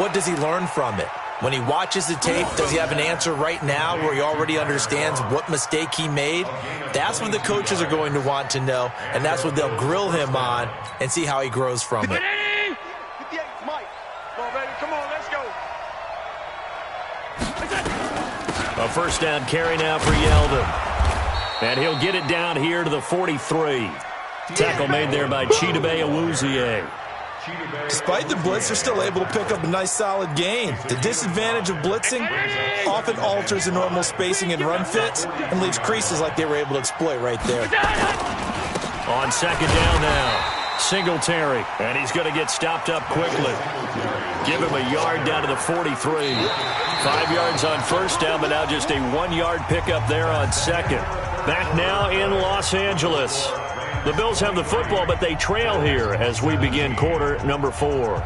what does he learn from it? When he watches the tape, does he have an answer right now where he already understands what mistake he made? That's what the coaches are going to want to know, and that's what they'll grill him on and see how he grows from it. 58, Mike. Come on, let's go. A first down carry now for Yeldon. And he'll get it down here to the 43. Tackle made there by Chidobe Awuzie. Despite the blitz, they're still able to pick up a nice solid gain. The disadvantage of blitzing often alters the normal spacing and run fits and leaves creases like they were able to exploit right there. On 2nd down now. Singletary, and he's going to get stopped up quickly. Give him a yard down to the 43. 5 yards on first down, but now just a 1-yard pickup there on 2nd. Back now in Los Angeles. The Bills have the football, but they trail here as we begin quarter number 4.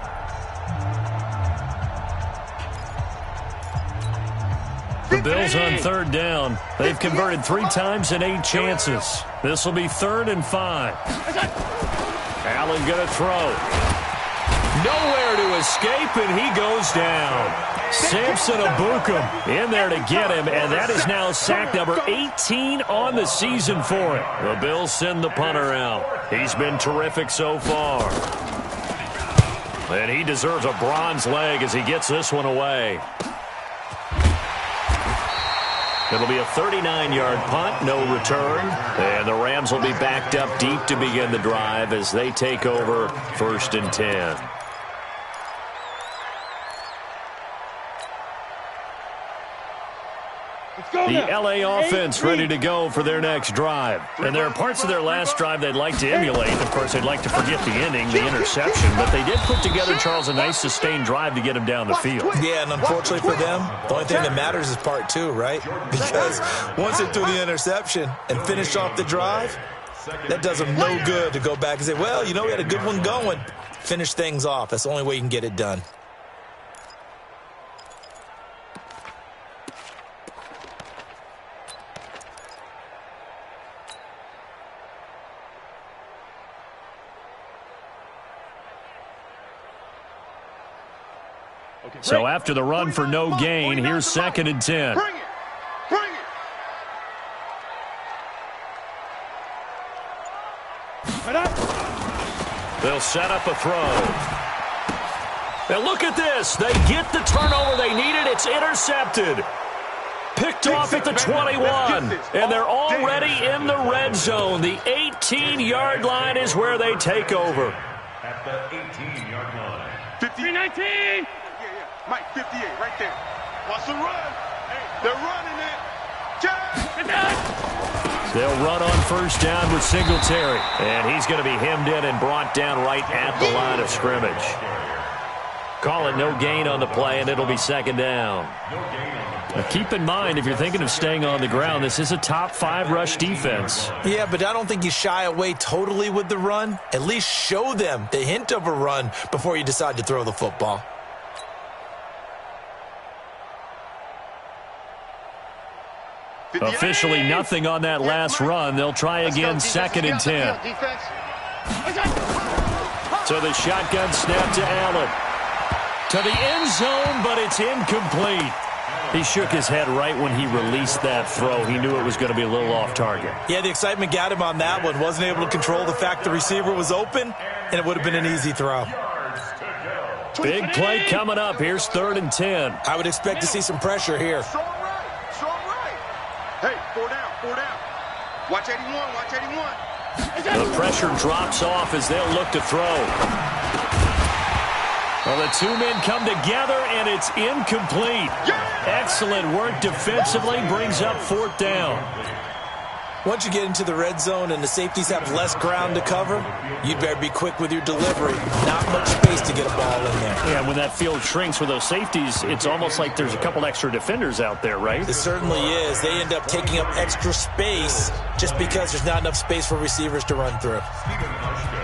The Bills on 3rd down. They've converted 3 times in 8 chances. This will be 3rd and 5. Allen going to throw. Nowhere to escape, and he goes down. Samson Ebukam in there to get him, and that is now sack number 18 on the season for him. The Bills send the punter out. He's been terrific so far. And he deserves a bronze leg as he gets this one away. It'll be a 39-yard punt, no return. And the Rams will be backed up deep to begin the drive as they take over 1st and 10. go The now. LA offense ready to go for their next drive. And there are parts of their last drive they'd like to emulate. Of course, they'd like to forget the ending, the interception. But they did put together, Charles, a nice sustained drive to get him down the field. Yeah, and unfortunately for them, the only thing that matters is part two, right? Because once they threw the interception and finished off the drive, that does them no good to go back and say, well, you know, we had a good one going. Finish things off. That's the only way you can get it done. So after the run for no gain, here's 2nd and 10. Bring it. Bring it. They'll set up a throw. And look at this. They get the turnover they needed. It's intercepted. Picked off at the 21. And they're already in the red zone. The 18-yard line is where they take over. At the 18-yard line. 19. Mike, 58, right there. Wants to run. They're running it. They'll run on first down with Singletary. And he's going to be hemmed in and brought down right at the line of scrimmage. Call it no gain on the play, and it'll be 2nd down. Now keep in mind, if you're thinking of staying on the ground, this is a top 5 rush defense. Yeah, but I don't think you shy away totally with the run. At least show them the hint of a run before you decide to throw the football. Officially nothing on that last run. They'll try again, 2nd and 10. So the shotgun snap to Allen. To the end zone, but it's incomplete. He shook his head right when he released that throw. He knew it was going to be a little off target. Yeah, the excitement got him on that one. Wasn't able to control the fact the receiver was open, and it would have been an easy throw. Big play coming up. Here's 3rd and 10. I would expect to see some pressure here. Strong right. Strong right. Hey, 4 down. 4 down. Watch 81. Watch 81. The pressure drops off as they'll look to throw. Well, the two men come together, and it's incomplete. Excellent work defensively, brings up 4th down. Once you get into the red zone and the safeties have less ground to cover, you'd better be quick with your delivery. Not much space to get a ball in there. Yeah, when that field shrinks with those safeties, it's almost like there's a couple extra defenders out there, right? It certainly is. They end up taking up extra space just because there's not enough space for receivers to run through.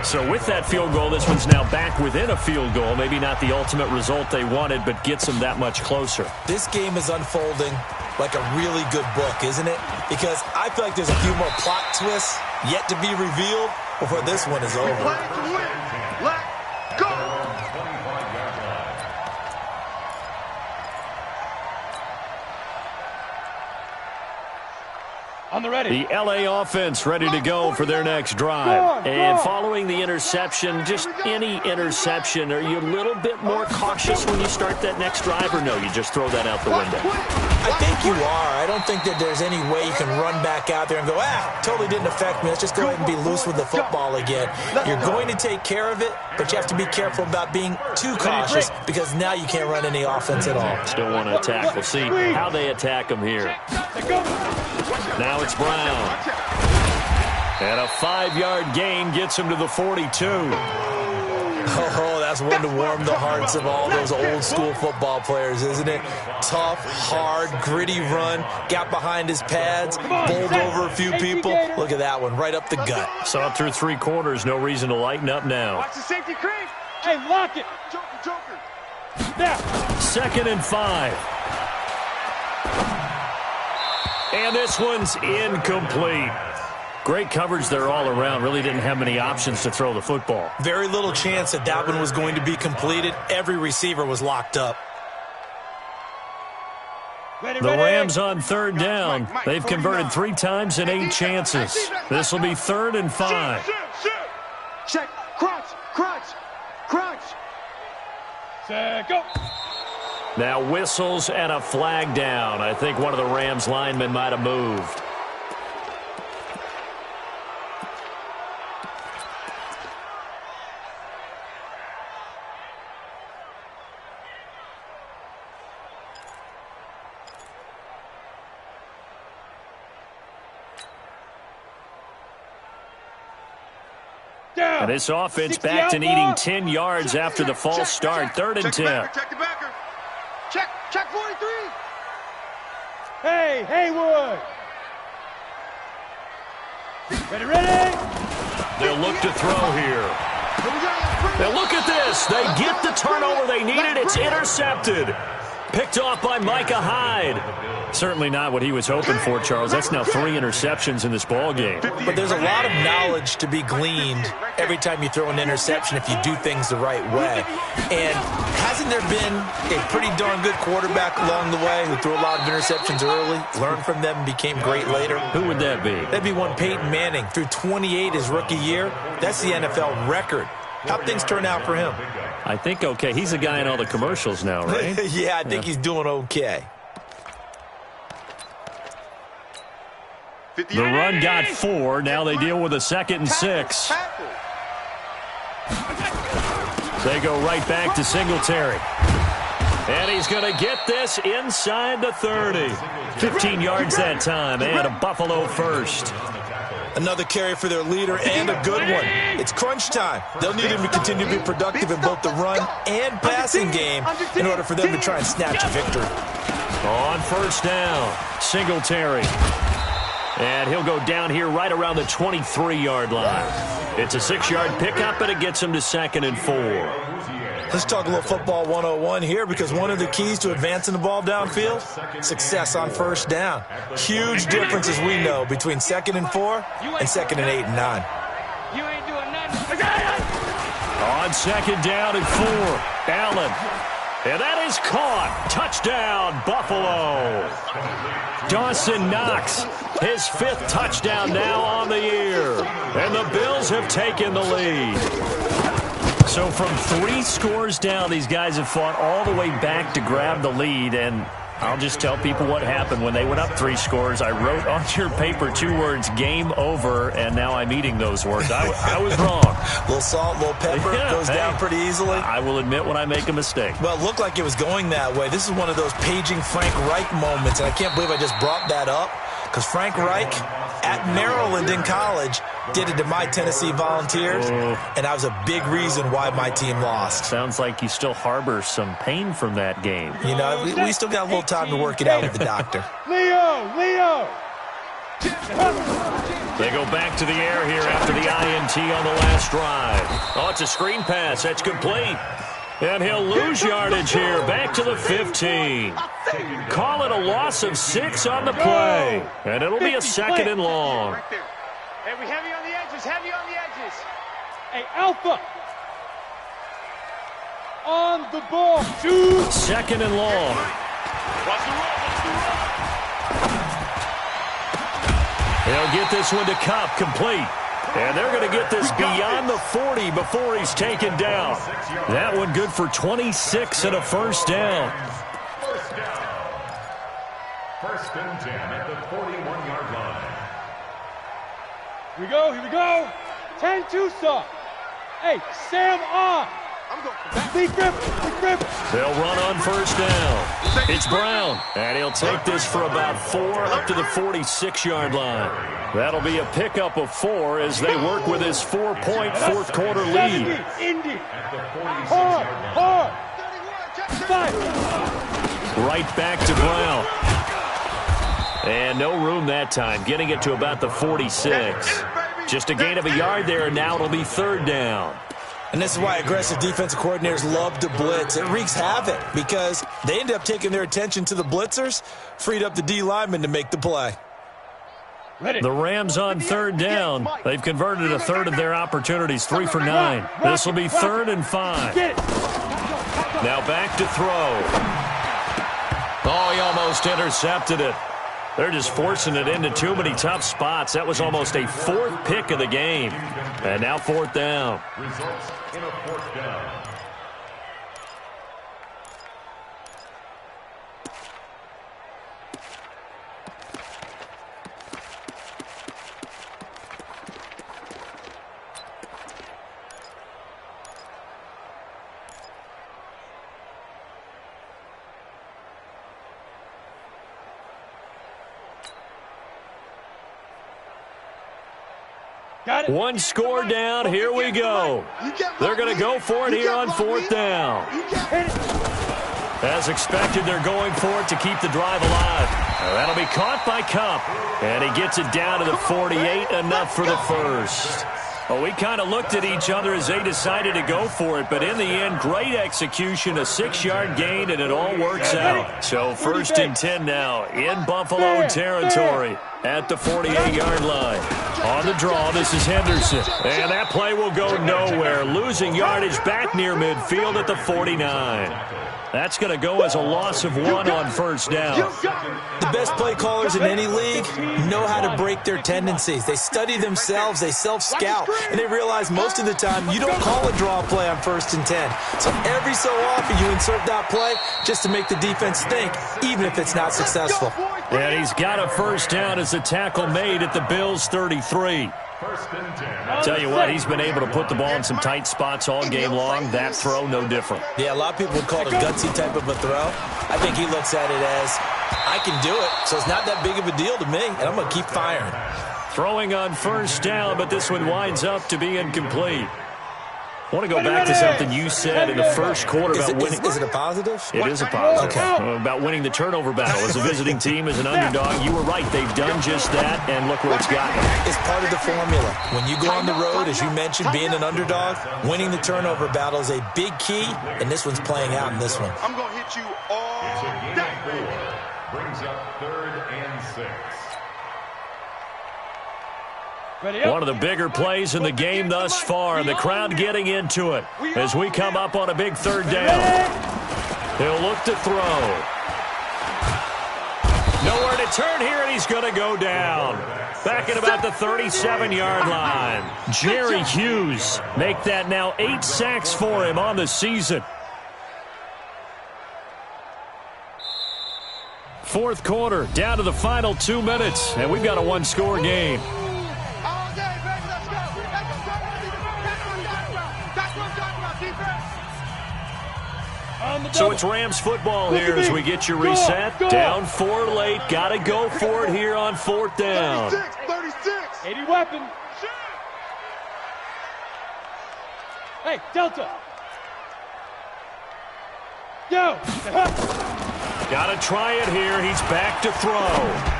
So with that field goal, this one's now back within a field goal. Maybe not the ultimate result they wanted, but gets them that much closer. This game is unfolding like a really good book, isn't it? Because I feel like there's a few more plot twists yet to be revealed before this one is over. Play to win. Let go. On the ready. The LA offense ready to go for their next drive. And following the interception, just any interception, are you a little bit more cautious when you start that next drive, or no, you just throw that out the window? I think you are. I don't think that there's any way you can run back out there and go, totally didn't affect me. Let's just go ahead and be loose with the football again. You're going to take care of it, but you have to be careful about being too cautious because now you can't run any offense at all. Still want to attack. We'll see how they attack them here. Now it's Brown. And a 5-yard gain gets him to the 42. Oh, that's one to warm the hearts of all those old school football players, isn't it? Tough, hard, gritty run, got behind his pads, bowled over a few people. Look at that one, right up the gut. Saw it through 3 quarters, no reason to lighten up now. Watch the safety creep. Hey, lock it. Joker. Now. 2nd and 5. And this one's incomplete. Great coverage there all around. Really didn't have many options to throw the football. Very little chance that that one was going to be completed. Every receiver was locked up. Ready, The Rams on 3rd down. They've converted 3 times in 8 chances. This will be 3rd and 5. Check. Crunch. Crunch. Crunch. Set, go. Now whistles and a flag down. I think one of the Rams linemen might have moved. Down. And this offense 60 back to out needing ball. 10 yards after the false start. Third and 10. Check the backer. Check 43. Hey, Haywood. Ready. They'll look to throw here. Now look at this. They get the turnover they needed. It's intercepted. Picked off by Micah Hyde. Certainly not what he was hoping for, Charles. That's now 3 interceptions in this ball game. But there's a lot of knowledge to be gleaned every time you throw an interception if you do things the right way. And hasn't there been a pretty darn good quarterback along the way who threw a lot of interceptions early, learned from them, and became great later? Who would that be? That'd be one Peyton Manning. Threw 28 his rookie year. That's the NFL record. How'd things turn out for him? I think okay. He's a guy in all the commercials now, right? Yeah, I think he's doing okay. The run got 4. Now they deal with a 2nd and 6. They go right back to Singletary. And he's going to get this inside the 30. 15 yards that time, and a Buffalo first. Another carry for their leader and a good one. It's crunch time. They'll need him to continue to be productive in both the run and passing game in order for them to try and snatch a victory. On first down, Singletary. And he'll go down here right around the 23-yard line. It's a 6-yard pickup, and it gets him to 2nd and 4. Let's talk a little football 101 here, because one of the keys to advancing the ball downfield, success on first down. Huge difference, as we know, between 2nd and 4 and 2nd and 8 and 9. You ain't doing nothing. On 2nd down and 4, Allen. And that is caught. Touchdown, Buffalo. Dawson Knox, his 5th touchdown now on the year. And the Bills have taken the lead. So from 3 scores down, these guys have fought all the way back to grab the lead. And I'll just tell people what happened when they went up 3 scores. I wrote on your paper 2 words, game over, and now I'm eating those words. I was wrong. A little salt, a little pepper, goes down pretty easily. I will admit when I make a mistake. Well, it looked like it was going that way. This is one of those paging Frank Reich moments, and I can't believe I just brought that up, because Frank Reich at Maryland in college did it to my Tennessee Volunteers, and that was a big reason why my team lost. Sounds like you still harbor some pain from that game. You know, we still got a little time to work it out with the doctor. Leo. They go back to the air here after the INT on the last drive. Oh, it's a screen pass. That's complete. And he'll lose yardage here. Back to the 15. Call it a loss of 6 on the play. And it'll be a 2nd and long. Hey, we heavy on the edges. Hey, Alpha. On the ball. 2nd and long. They'll get this one to Kupp, complete. And they're going to get this beyond the 40 before he's taken down. That one good for 26 and a first down. First and 10 at the 41-yard line. Here we go. 10 Tucson. Hey, Sam on. Big grip. They'll run on first down. It's Brown, and he'll take this for about 4 up to the 46-yard line. That'll be a pickup of 4 as they work with his 4-point fourth-quarter lead. Indy. Hard. Right back to Brown. And no room that time, getting it to about the 46. Just a gain of a yard there, and now it'll be 3rd down. And this is why aggressive defensive coordinators love to blitz. It wreaks havoc because they end up taking their attention to the blitzers, freed up the D linemen to make the play. The Rams on 3rd down. They've converted a 1/3 of their opportunities, 3 for 9. This will be 3rd and 5. Now back to throw. Oh, he almost intercepted it. They're just forcing it into too many tough spots. That was almost a 4th pick of the game. And now 4th down. Results in a 4th down. One score down. Here we go. They're going to go for it here on 4th down. As expected, they're going for it to keep the drive alive. That'll be caught by Kupp. And he gets it down to the 48, enough for the first. Well, we kind of looked at each other as they decided to go for it, but in the end, great execution, a 6-yard gain, and it all works out. So 1st and 10 now in Buffalo territory at the 48-yard line. On the draw, this is Henderson. And that play will go nowhere, losing yardage back near midfield at the 49. That's going to go as a loss of 1 on 1st down. The best play callers in any league know how to break their tendencies. They study themselves, they self-scout, and they realize most of the time you don't call a draw play on 1st and 10. So every so often you insert that play just to make the defense think, even if it's not successful. And he's got a 1st down as the tackle made at the Bills' 33. Tell you what, he's been able to put the ball in some tight spots all game long. That throw, no different. Yeah, a lot of people would call it a gutsy type of a throw. I think he looks at it as, I can do it, so it's not that big of a deal to me, and I'm going to keep firing. Throwing on 1st down, but this one winds up to be incomplete. I want to go back to something you said in the first quarter about winning. Is it a positive? It is a positive. Okay. About winning the turnover battle. As a visiting team, as an underdog, you were right. They've done just that, and look where it's gotten them. It's part of the formula. When you go on the road, as you mentioned, being an underdog, winning the turnover battle is a big key, and this one's playing out in this one. I'm going to hit you all day. Brings up 3rd and 6. One of the bigger plays in the game thus far, and the crowd getting into it as we come up on a big 3rd down. He'll look to throw. Nowhere to turn here, and he's going to go down. Back at about the 37-yard line. Jerry Hughes make that now 8 sacks for him on the season. 4th quarter, down to the final 2 minutes, and we've got a 1-score game. So it's Rams football here as we get you reset. Down 4 late. Got to go for it here on 4th down. 36. 80 weapon. Hey, Delta. Yo. Got to try it here. He's back to throw.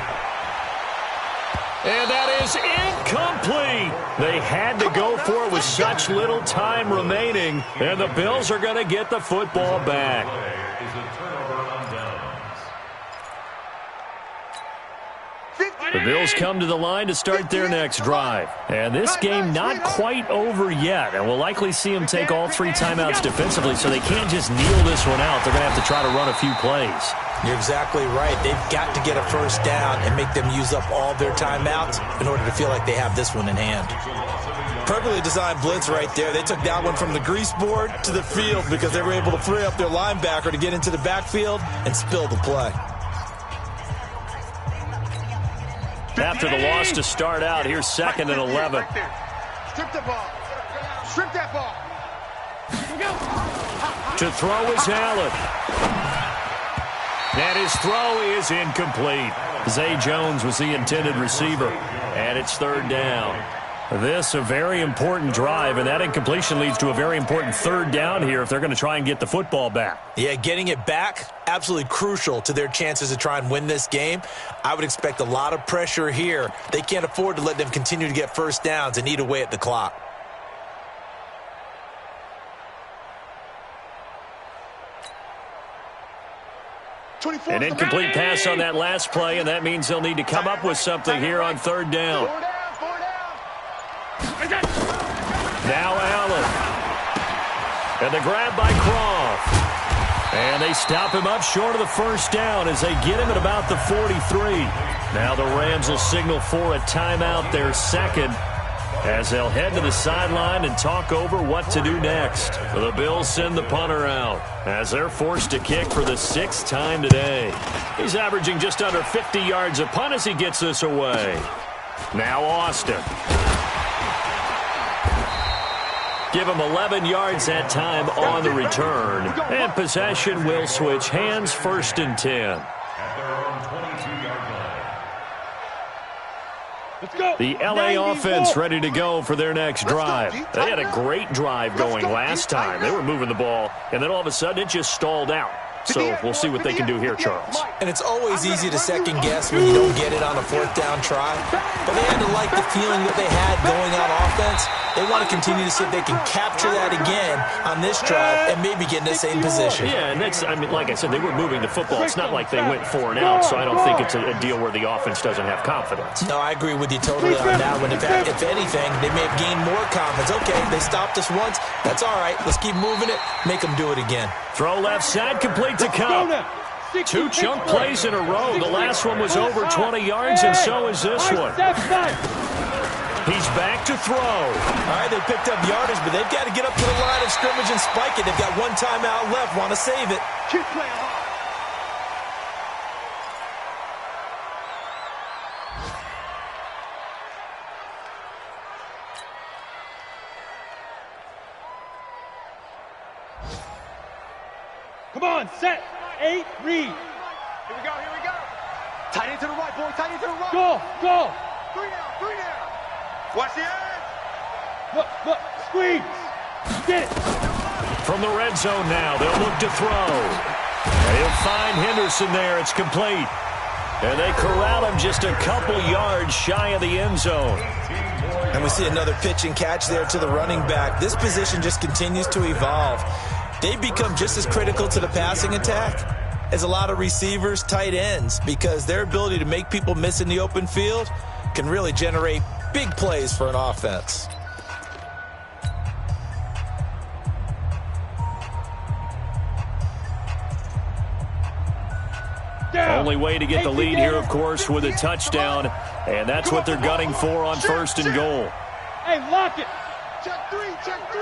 And that is incomplete. They had to go for it with such little time remaining. And the Bills are going to get the football back. The Bills come to the line to start their next drive. And this game not quite over yet. And we'll likely see them take all 3 timeouts defensively, so they can't just kneel this one out. They're going to have to try to run a few plays. You're exactly right. They've got to get a 1st down and make them use up all their timeouts in order to feel like they have this one in hand. Perfectly designed blitz right there. They took that one from the grease board to the field because they were able to free up their linebacker to get into the backfield and spill the play. After the loss to start out, here's 2nd and 11. Strip the ball. Strip that ball. To throw is Allen. And his throw is incomplete. Zay Jones was the intended receiver. And it's 3rd down. This a very important drive, and that incompletion leads to a very important 3rd down here if they're going to try and get the football back. Yeah, getting it back, absolutely crucial to their chances to try and win this game. I would expect a lot of pressure here. They can't afford to let them continue to get 1st downs and eat away at the clock. An incomplete pass on that last play, and that means they'll need to come up with something here on 3rd down. Now Allen. And the grab by Croft. And they stop him up short of the 1st down as they get him at about the 43. Now the Rams will signal for a timeout, their 2nd, as they'll head to the sideline and talk over what to do next. The Bills send the punter out as they're forced to kick for the 6th time today. He's averaging just under 50 yards a punt as he gets this away. Now Austin. Give him 11 yards that time on the return. And possession will switch hands, 1st and 10. At their own 22-yard line. The LA offense ready to go for their next drive. They had a great drive going last time. They were moving the ball, and then all of a sudden it just stalled out. So we'll see what they can do here, Charles. And it's always easy to second guess when you don't get it on a fourth down try. But they had to like the feeling that they had going out offense. They want to continue to see if they can capture that again on this drive and maybe get in the same position. Yeah, and that's, I mean, like I said, they were moving the football. It's not like they went 4 and out, so I don't think it's a deal where the offense doesn't have confidence. No, I agree with you totally on that one. If anything, they may have gained more confidence. Okay, they stopped us once. That's all right. Let's keep moving it. Make them do it again. Throw left side, complete to Kupp. 2 chunk plays in a row. The last one was over 20 yards, and so is this one. He's back to throw. All right, they picked up yardage, but they've got to get up to the line of scrimmage and spike it. They've got one timeout left. Want to save it. Keep playing hard. Come on, set, 8, read. Here we go, here we go. Tight end to the right, boy, tight end to the right. Go. 3 down, 3 down. Watch the edge. Look, squeeze. Get it. From the red zone now, they'll look to throw. And he'll find Henderson there. It's complete. And they corral him just a couple yards shy of the end zone. And we see another pitch and catch there to the running back. This position just continues to evolve. They've become just as critical to the passing attack as a lot of receivers, tight ends, because their ability to make people miss in the open field can really generate big plays for an offense. Only way to get the lead here, of course, with a touchdown, and that's what they're gunning for on 1st and goal. Hey, lock it. Check 3, check 3.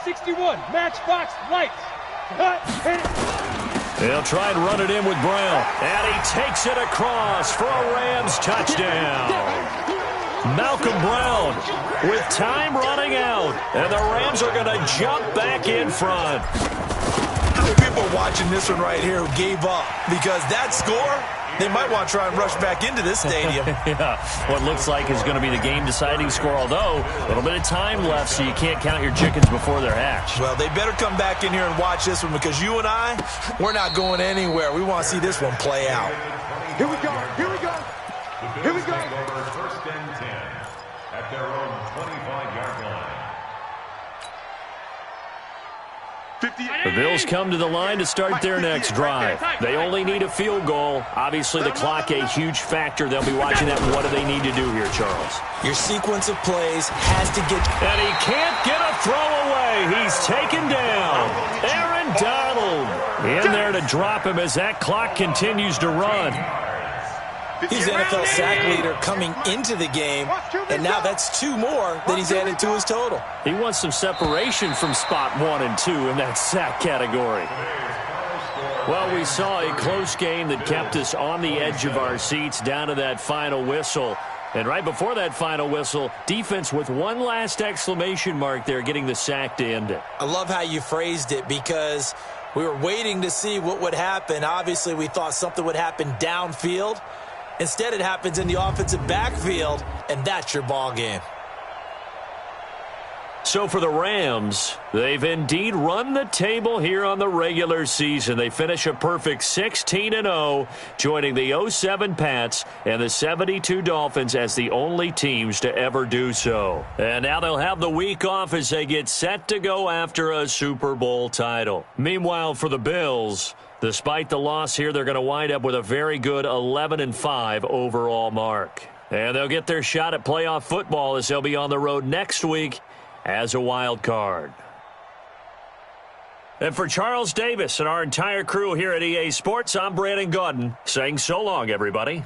61, matchbox, lights. Cut, hit it. They'll try and run it in with Brown, and he takes it across for a Rams touchdown. Malcolm Brown with time running out, and the Rams are going to jump back in front. How many people are watching this one right here who gave up? Because that score, they might want to try and rush back into this stadium. Yeah, what looks like is going to be the game-deciding score, although a little bit of time left, so you can't count your chickens before they're hatched. Well, they better come back in here and watch this one, because you and I, we're not going anywhere. We want to see this one play out. Here we go, here we go. Here we go. 1st and 10 at their own 25-yard line. The Bills come to the line to start their next drive. They only need a field goal. Obviously, the clock a huge factor. They'll be watching that. What do they need to do here, Charles? Your sequence of plays has to get... And he can't get a throw away. He's taken down. Aaron Donald in there to drop him as that clock continues to run. He's NFL sack leader coming into the game, and now that's 2 more that he's added to his total. He wants some separation from spot 1 and 2 in that sack category. Well, we saw a close game that kept us on the edge of our seats down to that final whistle. And right before that final whistle, defense with one last exclamation mark there, getting the sack to end it. I love how you phrased it, because we were waiting to see what would happen. Obviously, we thought something would happen downfield. Instead, it happens in the offensive backfield, and that's your ball game. So for the Rams, they've indeed run the table here on the regular season. They finish a perfect 16-0, joining the 07 Pats and the 72 Dolphins as the only teams to ever do so. And now they'll have the week off as they get set to go after a Super Bowl title. Meanwhile, for the Bills, despite the loss here, they're going to wind up with a very good 11-5 overall mark. And they'll get their shot at playoff football as they'll be on the road next week as a wild card. And for Charles Davis and our entire crew here at EA Sports, I'm Brandon Gaudin saying so long, everybody.